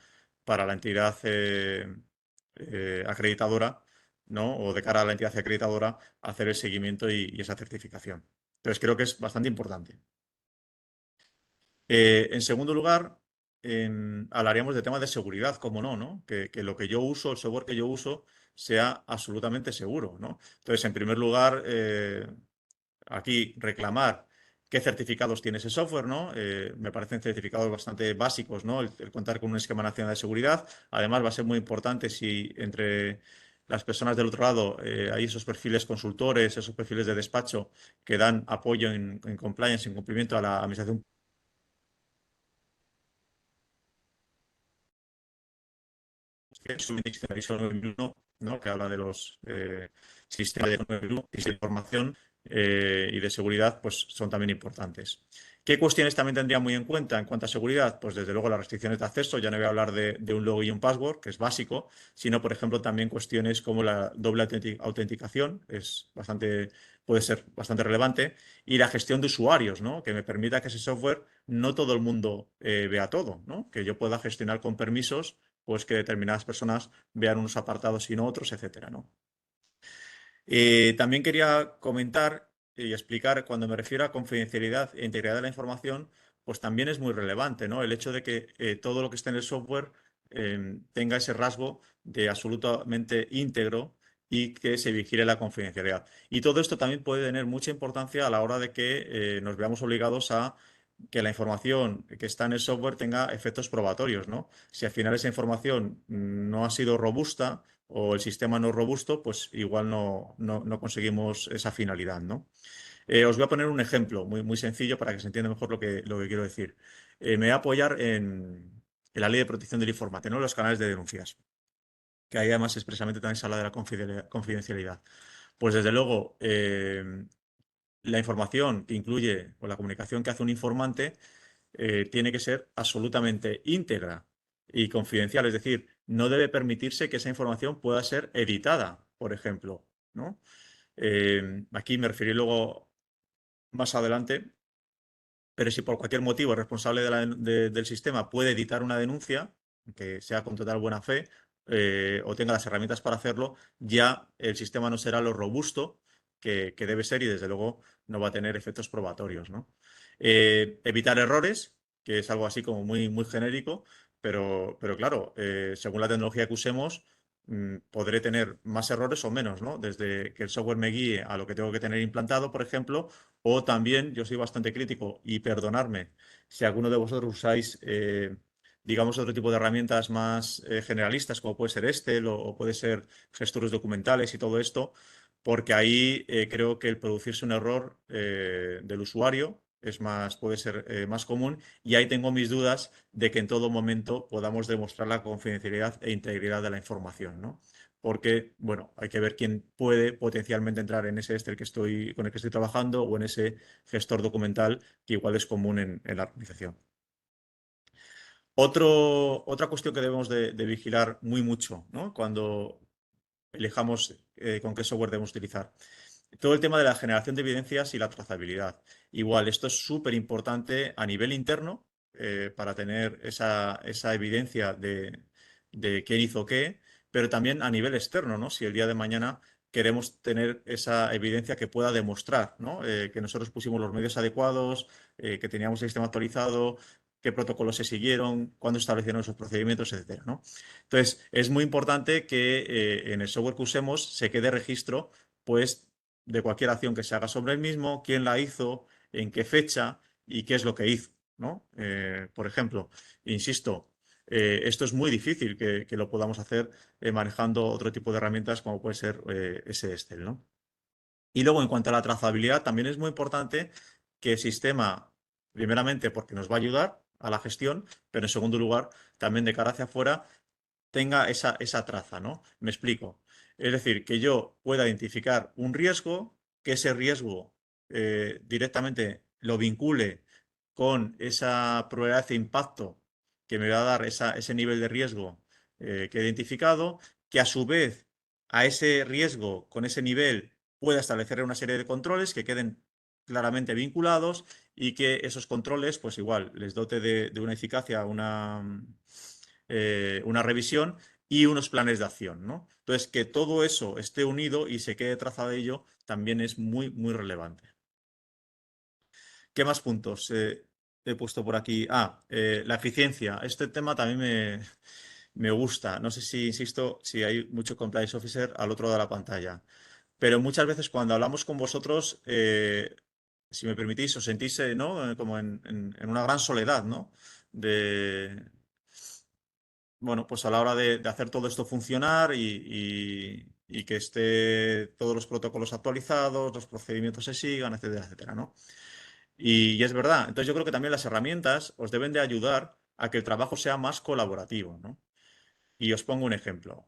la entidad acreditadora, ¿no? O de cara a la entidad acreditadora, hacer el seguimiento y esa certificación. Entonces, creo que es bastante importante. En segundo lugar, hablaríamos de temas de seguridad, como no, ¿no? Que lo que yo uso, el software que yo uso, sea absolutamente seguro, ¿no? Entonces, en primer lugar, aquí reclamar qué certificados tiene ese software, ¿no? Me parecen certificados bastante básicos, ¿no? El contar con un esquema nacional de seguridad. Además, va a ser muy importante si entre las personas del otro lado hay esos perfiles consultores, esos perfiles de despacho que dan apoyo en compliance, en cumplimiento a la administración es un diccionario ISO 9001, ¿no? Que habla de los sistemas de 9001 y de información y de seguridad, pues son también importantes. ¿Qué cuestiones también tendría muy en cuenta en cuanto a seguridad? Pues desde luego las restricciones de acceso, ya no voy a hablar de un logo y un password, que es básico, sino por ejemplo también cuestiones como la doble autenticación, puede ser bastante relevante, y la gestión de usuarios, ¿no? Que me permita que ese software no todo el mundo vea todo, ¿no? Que yo pueda gestionar con permisos pues que determinadas personas vean unos apartados y no otros, etcétera, ¿no? También quería comentar y explicar, cuando me refiero a confidencialidad e integridad de la información, pues también es muy relevante, ¿no? El hecho de que todo lo que esté en el software tenga ese rasgo de absolutamente íntegro y que se vigile la confidencialidad. Y todo esto también puede tener mucha importancia a la hora de que nos veamos obligados a que la información que está en el software tenga efectos probatorios, ¿no? Si al final esa información no ha sido robusta o el sistema no es robusto, pues igual no conseguimos esa finalidad, ¿no? Os voy a poner un ejemplo muy sencillo para que se entienda mejor lo que quiero decir. Me voy a apoyar en la Ley de Protección del Informante, ¿no? Los canales de denuncias, que ahí además expresamente también se habla de la confidencialidad. Pues desde luego, la información que incluye o la comunicación que hace un informante tiene que ser absolutamente íntegra y confidencial. Es decir, no debe permitirse que esa información pueda ser editada, por ejemplo, ¿no? Aquí me referiré luego más adelante, pero si por cualquier motivo el responsable del sistema puede editar una denuncia, que sea con total buena fe, o tenga las herramientas para hacerlo, ya el sistema no será lo robusto que debe ser y desde luego no va a tener efectos probatorios, ¿no? Evitar errores, que es algo así como muy genérico, pero claro, según la tecnología que usemos, podré tener más errores o menos, ¿no? Desde que el software me guíe a lo que tengo que tener implantado, por ejemplo, o también yo soy bastante crítico y perdonarme si alguno de vosotros usáis, digamos, otro tipo de herramientas más generalistas, como puede ser Excel o puede ser gestores documentales y todo esto, porque ahí creo que el producirse un error del usuario es más, puede ser más común y ahí tengo mis dudas de que en todo momento podamos demostrar la confidencialidad e integridad de la información, ¿no? Porque, bueno, hay que ver quién puede potencialmente entrar en ese Excel con el que estoy trabajando o en ese gestor documental que igual es común en la organización. Otra cuestión que debemos de vigilar muy mucho, ¿no? Cuando elijamos con qué software debemos utilizar. Todo el tema de la generación de evidencias y la trazabilidad. Igual, esto es súper importante a nivel interno para tener esa evidencia de quién hizo qué, pero también a nivel externo, ¿no? Si el día de mañana queremos tener esa evidencia que pueda demostrar, ¿no? Que nosotros pusimos los medios adecuados, que teníamos el sistema actualizado, qué protocolos se siguieron, cuándo establecieron esos procedimientos, etcétera, ¿no? Entonces, es muy importante que en el software que usemos se quede registro, pues, de cualquier acción que se haga sobre el mismo, quién la hizo, en qué fecha y qué es lo que hizo, ¿no? Por ejemplo, insisto, esto es muy difícil que lo podamos hacer manejando otro tipo de herramientas como puede ser ese Excel, ¿no? Y luego, en cuanto a la trazabilidad, también es muy importante que el sistema, primeramente, porque nos va a ayudar a la gestión, pero en segundo lugar, también de cara hacia afuera, tenga esa traza, ¿no? Me explico. Es decir, que yo pueda identificar un riesgo, que ese riesgo directamente lo vincule con esa probabilidad de impacto que me va a dar ese nivel de riesgo que he identificado, que a su vez a ese riesgo, con ese nivel, pueda establecer una serie de controles que queden claramente vinculados y que esos controles, pues igual, les dote de una eficacia, una revisión y unos planes de acción, ¿no? Entonces, que todo eso esté unido y se quede trazado de ello también es muy, muy relevante. ¿Qué más puntos he puesto por aquí? La eficiencia. Este tema también me gusta. No sé si, insisto, si hay mucho compliance officer al otro lado de la pantalla. Pero muchas veces cuando hablamos con vosotros, si me permitís, os sentís, ¿no? Como en una gran soledad, ¿no? De, bueno, pues a la hora de hacer todo esto funcionar y que esté todos los protocolos actualizados, los procedimientos se sigan, etcétera, etcétera, ¿no? Y es verdad. Entonces yo creo que también las herramientas os deben de ayudar a que el trabajo sea más colaborativo, ¿no? Y os pongo un ejemplo.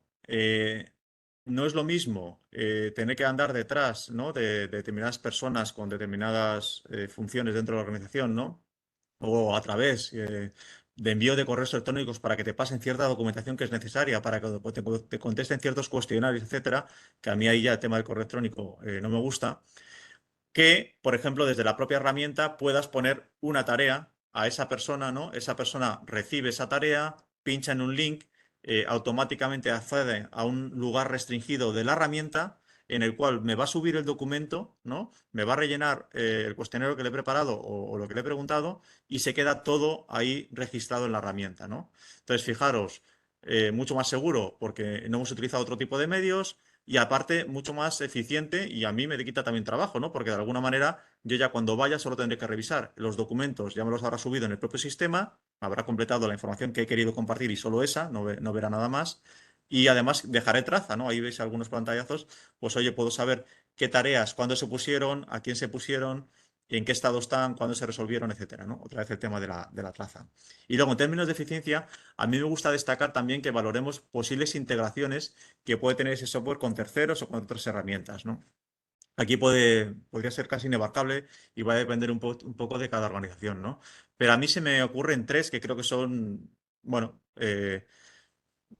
No es lo mismo tener que andar detrás, ¿no? de determinadas personas con determinadas funciones dentro de la organización, ¿no? O a través de envío de correos electrónicos para que te pasen cierta documentación que es necesaria para que te contesten ciertos cuestionarios, etcétera, que a mí ahí ya el tema del correo electrónico no me gusta, que, por ejemplo, desde la propia herramienta puedas poner una tarea a esa persona, ¿no? Esa persona recibe esa tarea, pincha en un link, automáticamente accede a un lugar restringido de la herramienta en el cual me va a subir el documento, ¿no? Me va a rellenar el cuestionario que le he preparado o lo que le he preguntado y se queda todo ahí registrado en la herramienta, ¿no? Entonces, fijaros, mucho más seguro porque no hemos utilizado otro tipo de medios y aparte mucho más eficiente y a mí me quita también trabajo, ¿no? Porque de alguna manera yo ya cuando vaya solo tendré que revisar los documentos, ya me los habrá subido en el propio sistema, habrá completado la información que he querido compartir y solo esa, no verá nada más. Y además dejaré traza, ¿no? Ahí veis algunos pantallazos, pues oye, puedo saber qué tareas, cuándo se pusieron, a quién se pusieron, en qué estado están, cuándo se resolvieron, etcétera, ¿no? Otra vez el tema de la traza. Y luego, en términos de eficiencia, a mí me gusta destacar también que valoremos posibles integraciones que puede tener ese software con terceros o con otras herramientas, ¿no? Aquí podría ser casi inabarcable y va a depender un poco de cada organización, ¿no? Pero a mí se me ocurren tres que creo que son, bueno,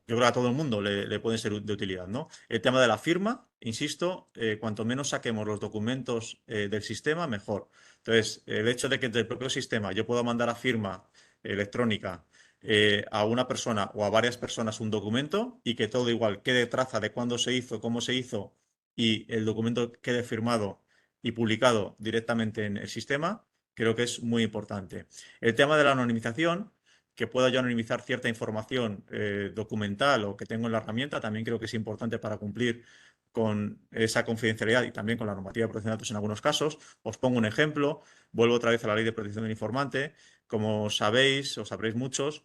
yo creo que a todo el mundo le pueden ser de utilidad, ¿no? El tema de la firma, insisto, cuanto menos saquemos los documentos del sistema, mejor. Entonces, el hecho de que del propio sistema yo pueda mandar a firma electrónica a una persona o a varias personas un documento y que todo igual quede traza de cuándo se hizo, cómo se hizo y el documento quede firmado y publicado directamente en el sistema, creo que es muy importante. El tema de la anonimización que pueda yo anonimizar cierta información documental o que tengo en la herramienta, también creo que es importante para cumplir con esa confidencialidad y también con la normativa de protección de datos en algunos casos. Os pongo un ejemplo, vuelvo otra vez a la Ley de Protección del Informante. Como sabéis, o sabréis muchos,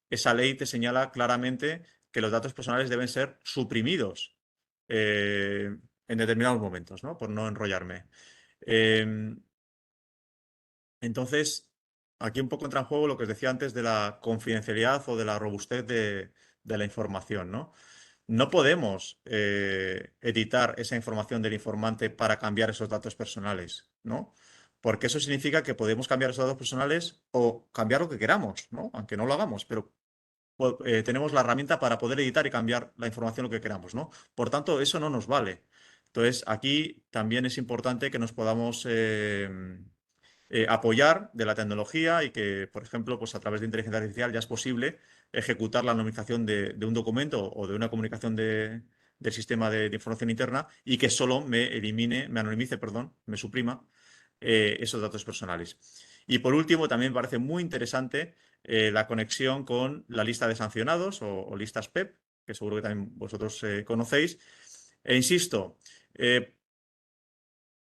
esa ley te señala claramente que los datos personales deben ser suprimidos en determinados momentos, ¿no? Por no enrollarme. Entonces, aquí un poco entra en juego lo que os decía antes de la confidencialidad o de la robustez de la información, ¿no? No podemos editar esa información del informante para cambiar esos datos personales, ¿no? Porque eso significa que podemos cambiar esos datos personales o cambiar lo que queramos, ¿no? Aunque no lo hagamos, pero tenemos la herramienta para poder editar y cambiar la información lo que queramos, ¿no? Por tanto, eso no nos vale. Entonces, aquí también es importante que nos podamos apoyar de la tecnología y que, por ejemplo, pues a través de inteligencia artificial ya es posible ejecutar la anonimización de un documento o de una comunicación del sistema de información interna y que solo me elimine, me anonimice, perdón, me suprima esos datos personales. Y por último, también me parece muy interesante la conexión con la lista de sancionados o listas PEP, que seguro que también vosotros conocéis. E insisto,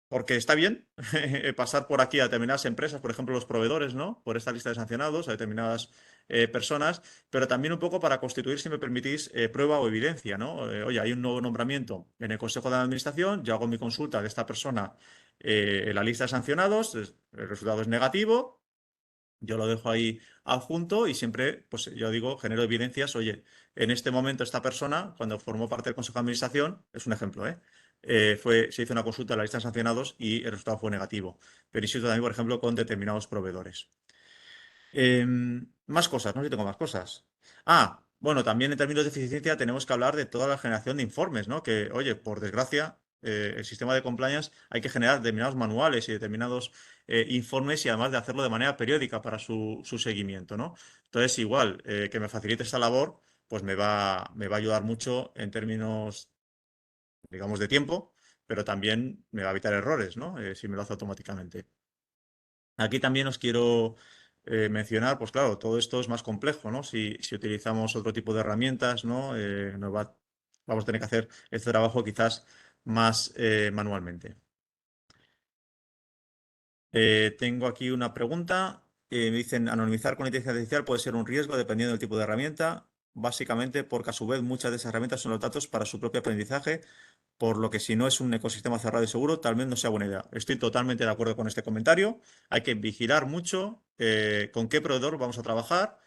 porque está bien pasar por aquí a determinadas empresas, por ejemplo, los proveedores, ¿no? Por esta lista de sancionados a determinadas personas, pero también un poco para constituir, si me permitís, prueba o evidencia, ¿no? Oye, hay un nuevo nombramiento en el Consejo de Administración, yo hago mi consulta de esta persona en la lista de sancionados, el resultado es negativo, yo lo dejo ahí adjunto y siempre, pues yo digo, genero evidencias. Oye, en este momento esta persona, cuando formó parte del Consejo de Administración, es un ejemplo, se hizo una consulta de la lista de sancionados y el resultado fue negativo. Pero insisto también, por ejemplo, con determinados proveedores. Más cosas, no sé si tengo más cosas. Ah, bueno, también en términos de eficiencia tenemos que hablar de toda la generación de informes, ¿no? Que, oye, por desgracia, el sistema de compliance hay que generar determinados manuales y determinados informes y además de hacerlo de manera periódica para su seguimiento, ¿no? Entonces, igual, que me facilite esta labor, pues me va a ayudar mucho en términos, digamos, de tiempo, pero también me va a evitar errores, ¿no? Si me lo hace automáticamente. Aquí también os quiero mencionar, pues claro, todo esto es más complejo, ¿no? Si utilizamos otro tipo de herramientas, ¿no? Vamos a tener que hacer este trabajo quizás más manualmente. Tengo aquí una pregunta. Me dicen, anonimizar con inteligencia artificial puede ser un riesgo dependiendo del tipo de herramienta, básicamente porque a su vez muchas de esas herramientas son los datos para su propio aprendizaje, por lo que si no es un ecosistema cerrado y seguro, tal vez no sea buena idea. Estoy totalmente de acuerdo con este comentario. Hay que vigilar mucho con qué proveedor vamos a trabajar,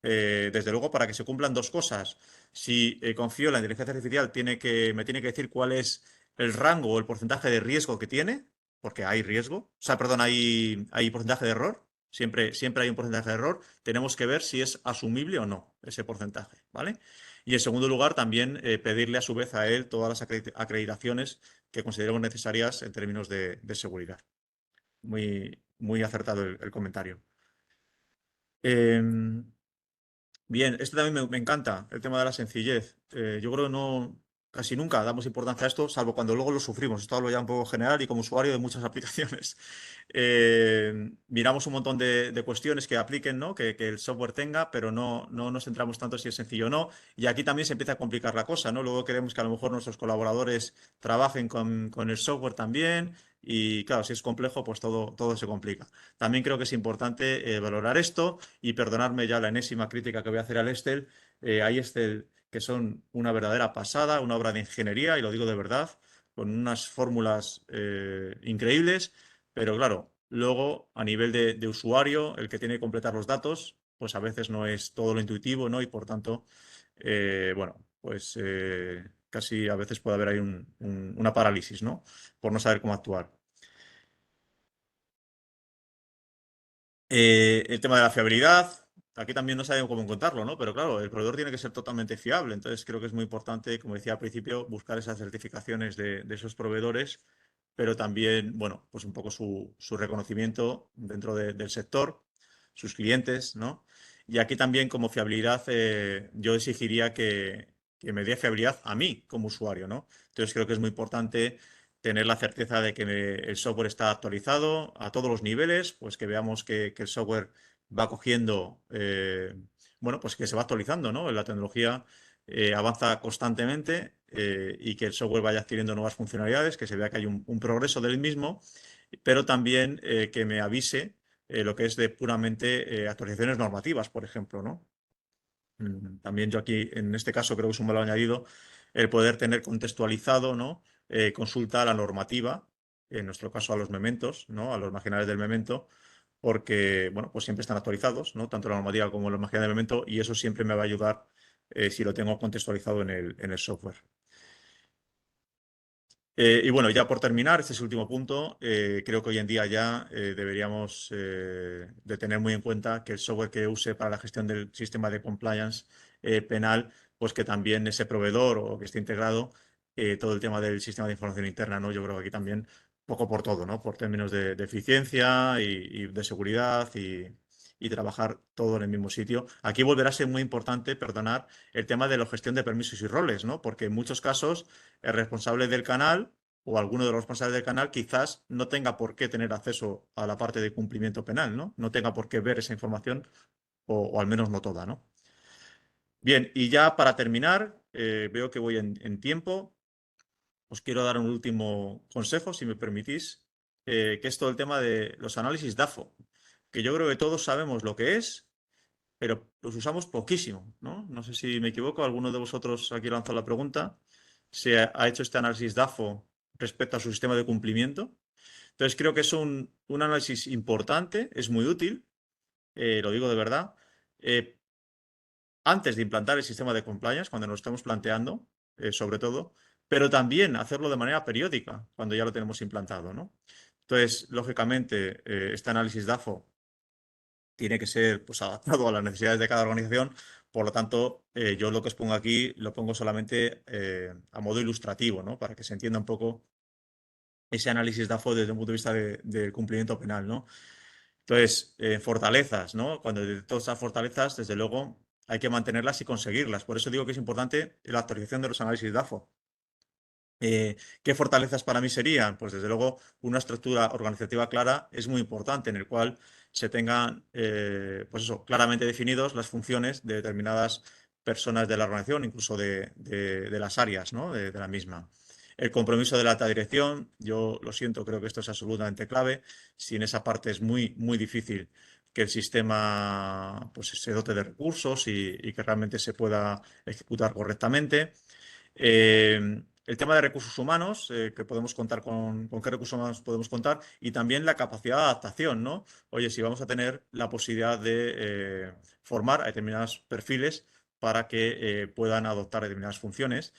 desde luego para que se cumplan dos cosas. Si confío en la inteligencia artificial, me tiene que decir cuál es el rango o el porcentaje de riesgo que tiene, porque hay riesgo, o sea, perdón, hay porcentaje de error. Siempre hay un porcentaje de error. Tenemos que ver si es asumible o no ese porcentaje, ¿vale? Y en segundo lugar, también pedirle a su vez a él todas las acreditaciones que consideremos necesarias en términos de seguridad. Muy acertado el comentario. Em, Bien, este también me encanta, el tema de la sencillez. Yo creo que casi nunca damos importancia a esto, salvo cuando luego lo sufrimos. Esto hablo ya un poco general y como usuario de muchas aplicaciones. Miramos un montón de cuestiones que apliquen, ¿no? Que el software tenga, pero no nos centramos tanto si es sencillo o no. Y aquí también se empieza a complicar la cosa, ¿no? Luego queremos que a lo mejor nuestros colaboradores trabajen con el software también. Y claro, si es complejo, pues todo se complica. También creo que es importante valorar esto y perdonarme ya la enésima crítica que voy a hacer al Excel. Hay Excel que son una verdadera pasada, una obra de ingeniería, y lo digo de verdad, con unas fórmulas increíbles, pero claro, luego a nivel de usuario, el que tiene que completar los datos, pues a veces no es todo lo intuitivo, ¿no? Y por tanto, bueno, pues casi a veces puede haber ahí una parálisis, ¿no? Por no saber cómo actuar. El tema de la fiabilidad, aquí también no sabemos cómo encontrarlo, ¿no? Pero claro, el proveedor tiene que ser totalmente fiable. Entonces creo que es muy importante, como decía al principio, buscar esas certificaciones de esos proveedores, pero también, bueno, pues un poco su reconocimiento dentro del sector, sus clientes, ¿no? Y aquí también como fiabilidad, yo exigiría que me dé fiabilidad a mí como usuario, ¿no? Entonces creo que es muy importante tener la certeza de que el software está actualizado a todos los niveles, pues que veamos que el software va cogiendo, bueno, pues que se va actualizando, ¿no? La tecnología avanza constantemente y que el software vaya adquiriendo nuevas funcionalidades, que se vea que hay un progreso del mismo, pero también que me avise lo que es de puramente actualizaciones normativas, por ejemplo, ¿no? También yo aquí, en este caso, creo que es un valor añadido el poder tener contextualizado, ¿no? Consulta a la normativa, en nuestro caso a los mementos, ¿no? A los marginales del memento, porque, bueno, pues siempre están actualizados, ¿no? Tanto la normativa como los marginales del memento, y eso siempre me va a ayudar si lo tengo contextualizado en el software. Y bueno, ya por terminar, este es el último punto. Creo que hoy en día ya deberíamos de tener muy en cuenta que el software que use para la gestión del sistema de compliance penal, pues que también ese proveedor o que esté integrado todo el tema del sistema de información interna, ¿no? Yo creo que aquí también poco por todo, ¿no? Por términos de eficiencia y de seguridad y trabajar todo en el mismo sitio. Aquí volverá a ser muy importante, perdonar, el tema de la gestión de permisos y roles, ¿no? Porque en muchos casos el responsable del canal o alguno de los responsables del canal quizás no tenga por qué tener acceso a la parte de cumplimiento penal, ¿no? No tenga por qué ver esa información o al menos no toda, ¿no? Bien, y ya para terminar, veo que voy en tiempo. Os quiero dar un último consejo, si me permitís, que es todo el tema de los análisis DAFO, que yo creo que todos sabemos lo que es, pero los usamos poquísimo, ¿no? No sé si me equivoco, alguno de vosotros aquí lanzó la pregunta, se ha hecho este análisis DAFO respecto a su sistema de cumplimiento. Entonces creo que es un análisis importante, es muy útil, lo digo de verdad, eh, antes de implantar el sistema de compliance, cuando nos estamos planteando, sobre todo, pero también hacerlo de manera periódica, cuando ya lo tenemos implantado, ¿no? Entonces, lógicamente, este análisis DAFO tiene que ser pues, adaptado a las necesidades de cada organización. Por lo tanto, yo lo que os pongo aquí lo pongo solamente a modo ilustrativo, ¿no? Para que se entienda un poco ese análisis DAFO desde un punto de vista del cumplimiento penal, ¿no? Entonces, fortalezas, ¿no? Cuando detecto esas fortalezas, desde luego, hay que mantenerlas y conseguirlas. Por eso digo que es importante la actualización de los análisis DAFO. ¿Qué fortalezas para mí serían? Pues desde luego una estructura organizativa clara es muy importante, en el cual se tengan, pues eso, claramente definidos las funciones de determinadas personas de la organización, incluso de las áreas, ¿no? De la misma. El compromiso de la alta dirección, yo lo siento, creo que esto es absolutamente clave. Sin esa parte es muy, muy difícil que el sistema pues, se dote de recursos y que realmente se pueda ejecutar correctamente. El tema de recursos humanos, que podemos contar con qué recursos humanos podemos contar, y también la capacidad de adaptación, ¿no? Oye, si vamos a tener la posibilidad de formar a determinados perfiles para que puedan adoptar determinadas funciones.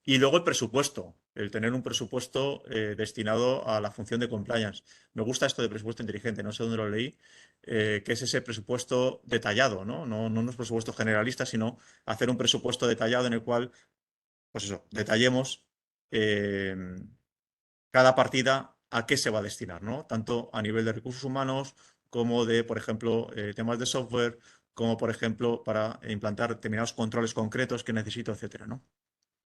Y luego el presupuesto, el tener un presupuesto destinado a la función de compliance. Me gusta esto de presupuesto inteligente, no sé dónde lo leí, que es ese presupuesto detallado, ¿no? No unos presupuestos generalistas, sino hacer un presupuesto detallado en el cual pues eso, detallemos eh, cada partida a qué se va a destinar, ¿no? Tanto a nivel de recursos humanos como de, por ejemplo, temas de software, como por ejemplo para implantar determinados controles concretos que necesito, etcétera, ¿no?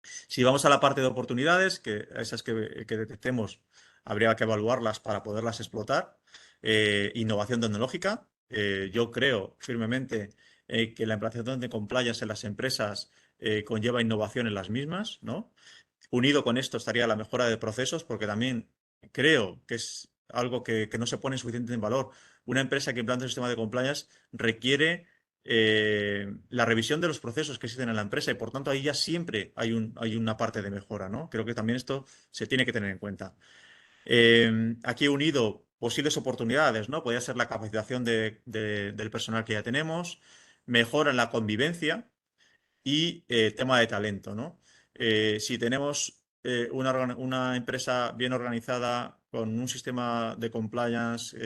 Si vamos a la parte de oportunidades, que esas que detectemos habría que evaluarlas para poderlas explotar. Innovación tecnológica. Yo creo firmemente que la implantación de compliance en las empresas conlleva innovación en las mismas, ¿no? Unido con esto estaría la mejora de procesos, porque también creo que es algo que no se pone suficiente en valor. Una empresa que implanta un sistema de compliance requiere la revisión de los procesos que existen en la empresa y por tanto ahí ya siempre hay una parte de mejora, ¿no? Creo que también esto se tiene que tener en cuenta. Aquí he unido posibles oportunidades, ¿no? Podría ser la capacitación del personal que ya tenemos, mejora en la convivencia y tema de talento, ¿no? Si tenemos una empresa bien organizada, con un sistema de compliance,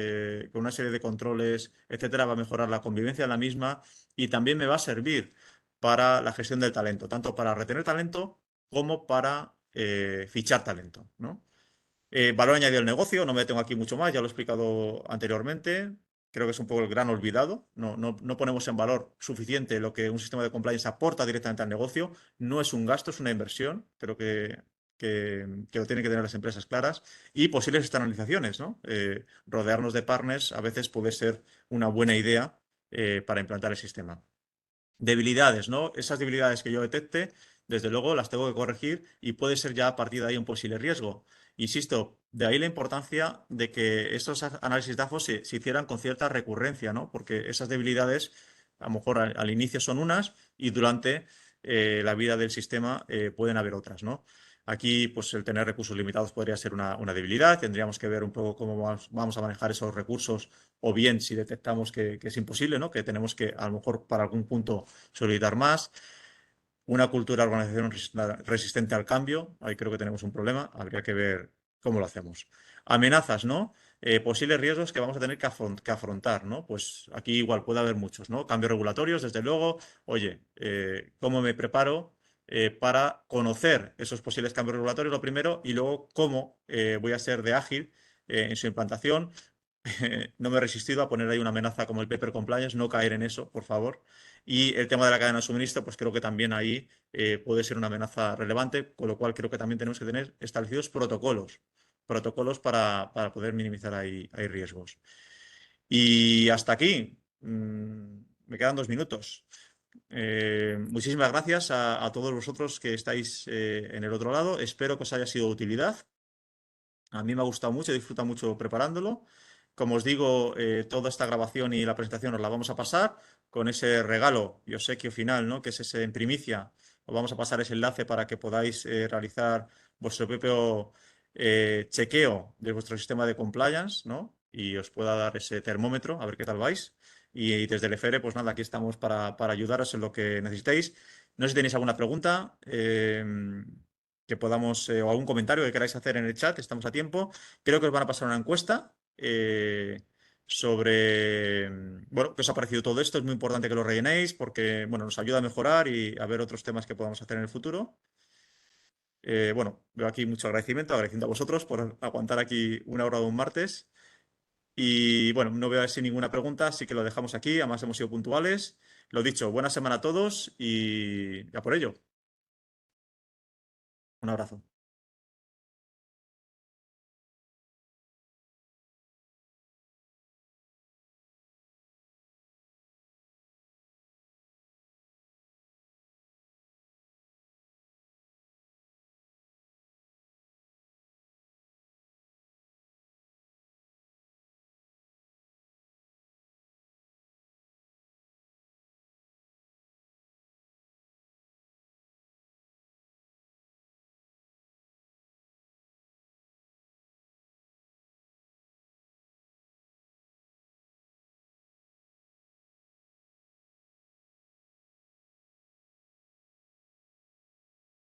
con una serie de controles, etcétera, va a mejorar la convivencia en la misma y también me va a servir para la gestión del talento, tanto para retener talento como para fichar talento, ¿no? Valor añadido al negocio, no me detengo aquí mucho más, ya lo he explicado anteriormente. Creo que es un poco el gran olvidado. No ponemos en valor suficiente lo que un sistema de compliance aporta directamente al negocio. No es un gasto, es una inversión. Creo que lo tienen que tener las empresas claras. Y posibles externalizaciones, ¿no? Rodearnos de partners a veces puede ser una buena idea para implantar el sistema. Debilidades, ¿no? Esas debilidades que yo detecte, desde luego las tengo que corregir y puede ser ya a partir de ahí un posible riesgo. Insisto, de ahí la importancia de que estos análisis DAFO se hicieran con cierta recurrencia, ¿no? Porque esas debilidades, a lo mejor al inicio son unas y durante la vida del sistema pueden haber otras, ¿no? Aquí, pues el tener recursos limitados podría ser una debilidad. Tendríamos que ver un poco cómo vamos a manejar esos recursos o bien si detectamos que es imposible, ¿no? Que tenemos que, a lo mejor, para algún punto solicitar más. Una cultura de organización resistente al cambio. Ahí creo que tenemos un problema. Habría que ver cómo lo hacemos. Amenazas, ¿no? Posibles riesgos que vamos a tener que afrontar, ¿no? Pues aquí igual puede haber muchos, ¿no? Cambios regulatorios, desde luego. Oye, ¿cómo me preparo para conocer esos posibles cambios regulatorios, lo primero, y luego cómo voy a ser de ágil en su implantación? No me he resistido a poner ahí una amenaza como el paper compliance, no caer en eso, por favor. Y el tema de la cadena de suministro, pues creo que también ahí puede ser una amenaza relevante, con lo cual creo que también tenemos que tener establecidos protocolos para poder minimizar ahí riesgos. Y hasta aquí, me quedan 2 minutos. Muchísimas gracias a todos vosotros que estáis en el otro lado. Espero que os haya sido de utilidad. A mí me ha gustado mucho, he disfrutado mucho preparándolo. Como os digo, toda esta grabación y la presentación os la vamos a pasar con ese regalo y obsequio final, ¿no? Que es ese en primicia. Os vamos a pasar ese enlace para que podáis realizar vuestro propio chequeo de vuestro sistema de compliance, ¿no? Y os pueda dar ese termómetro, a ver qué tal vais. Y desde el EFERE, pues nada, aquí estamos para ayudaros en lo que necesitéis. No sé si tenéis alguna pregunta. Que podamos, o algún comentario que queráis hacer en el chat, estamos a tiempo. Creo que os van a pasar una encuesta sobre, bueno, qué os ha parecido todo esto. Es muy importante que lo rellenéis porque, bueno, nos ayuda a mejorar y a ver otros temas que podamos hacer en el futuro. Bueno, veo aquí mucho agradeciendo a vosotros por aguantar aquí una hora de un martes. Y bueno, no veo así ninguna pregunta, así que lo dejamos aquí. Además, hemos sido puntuales. Lo dicho, buena semana a todos y ya por ello. Un abrazo.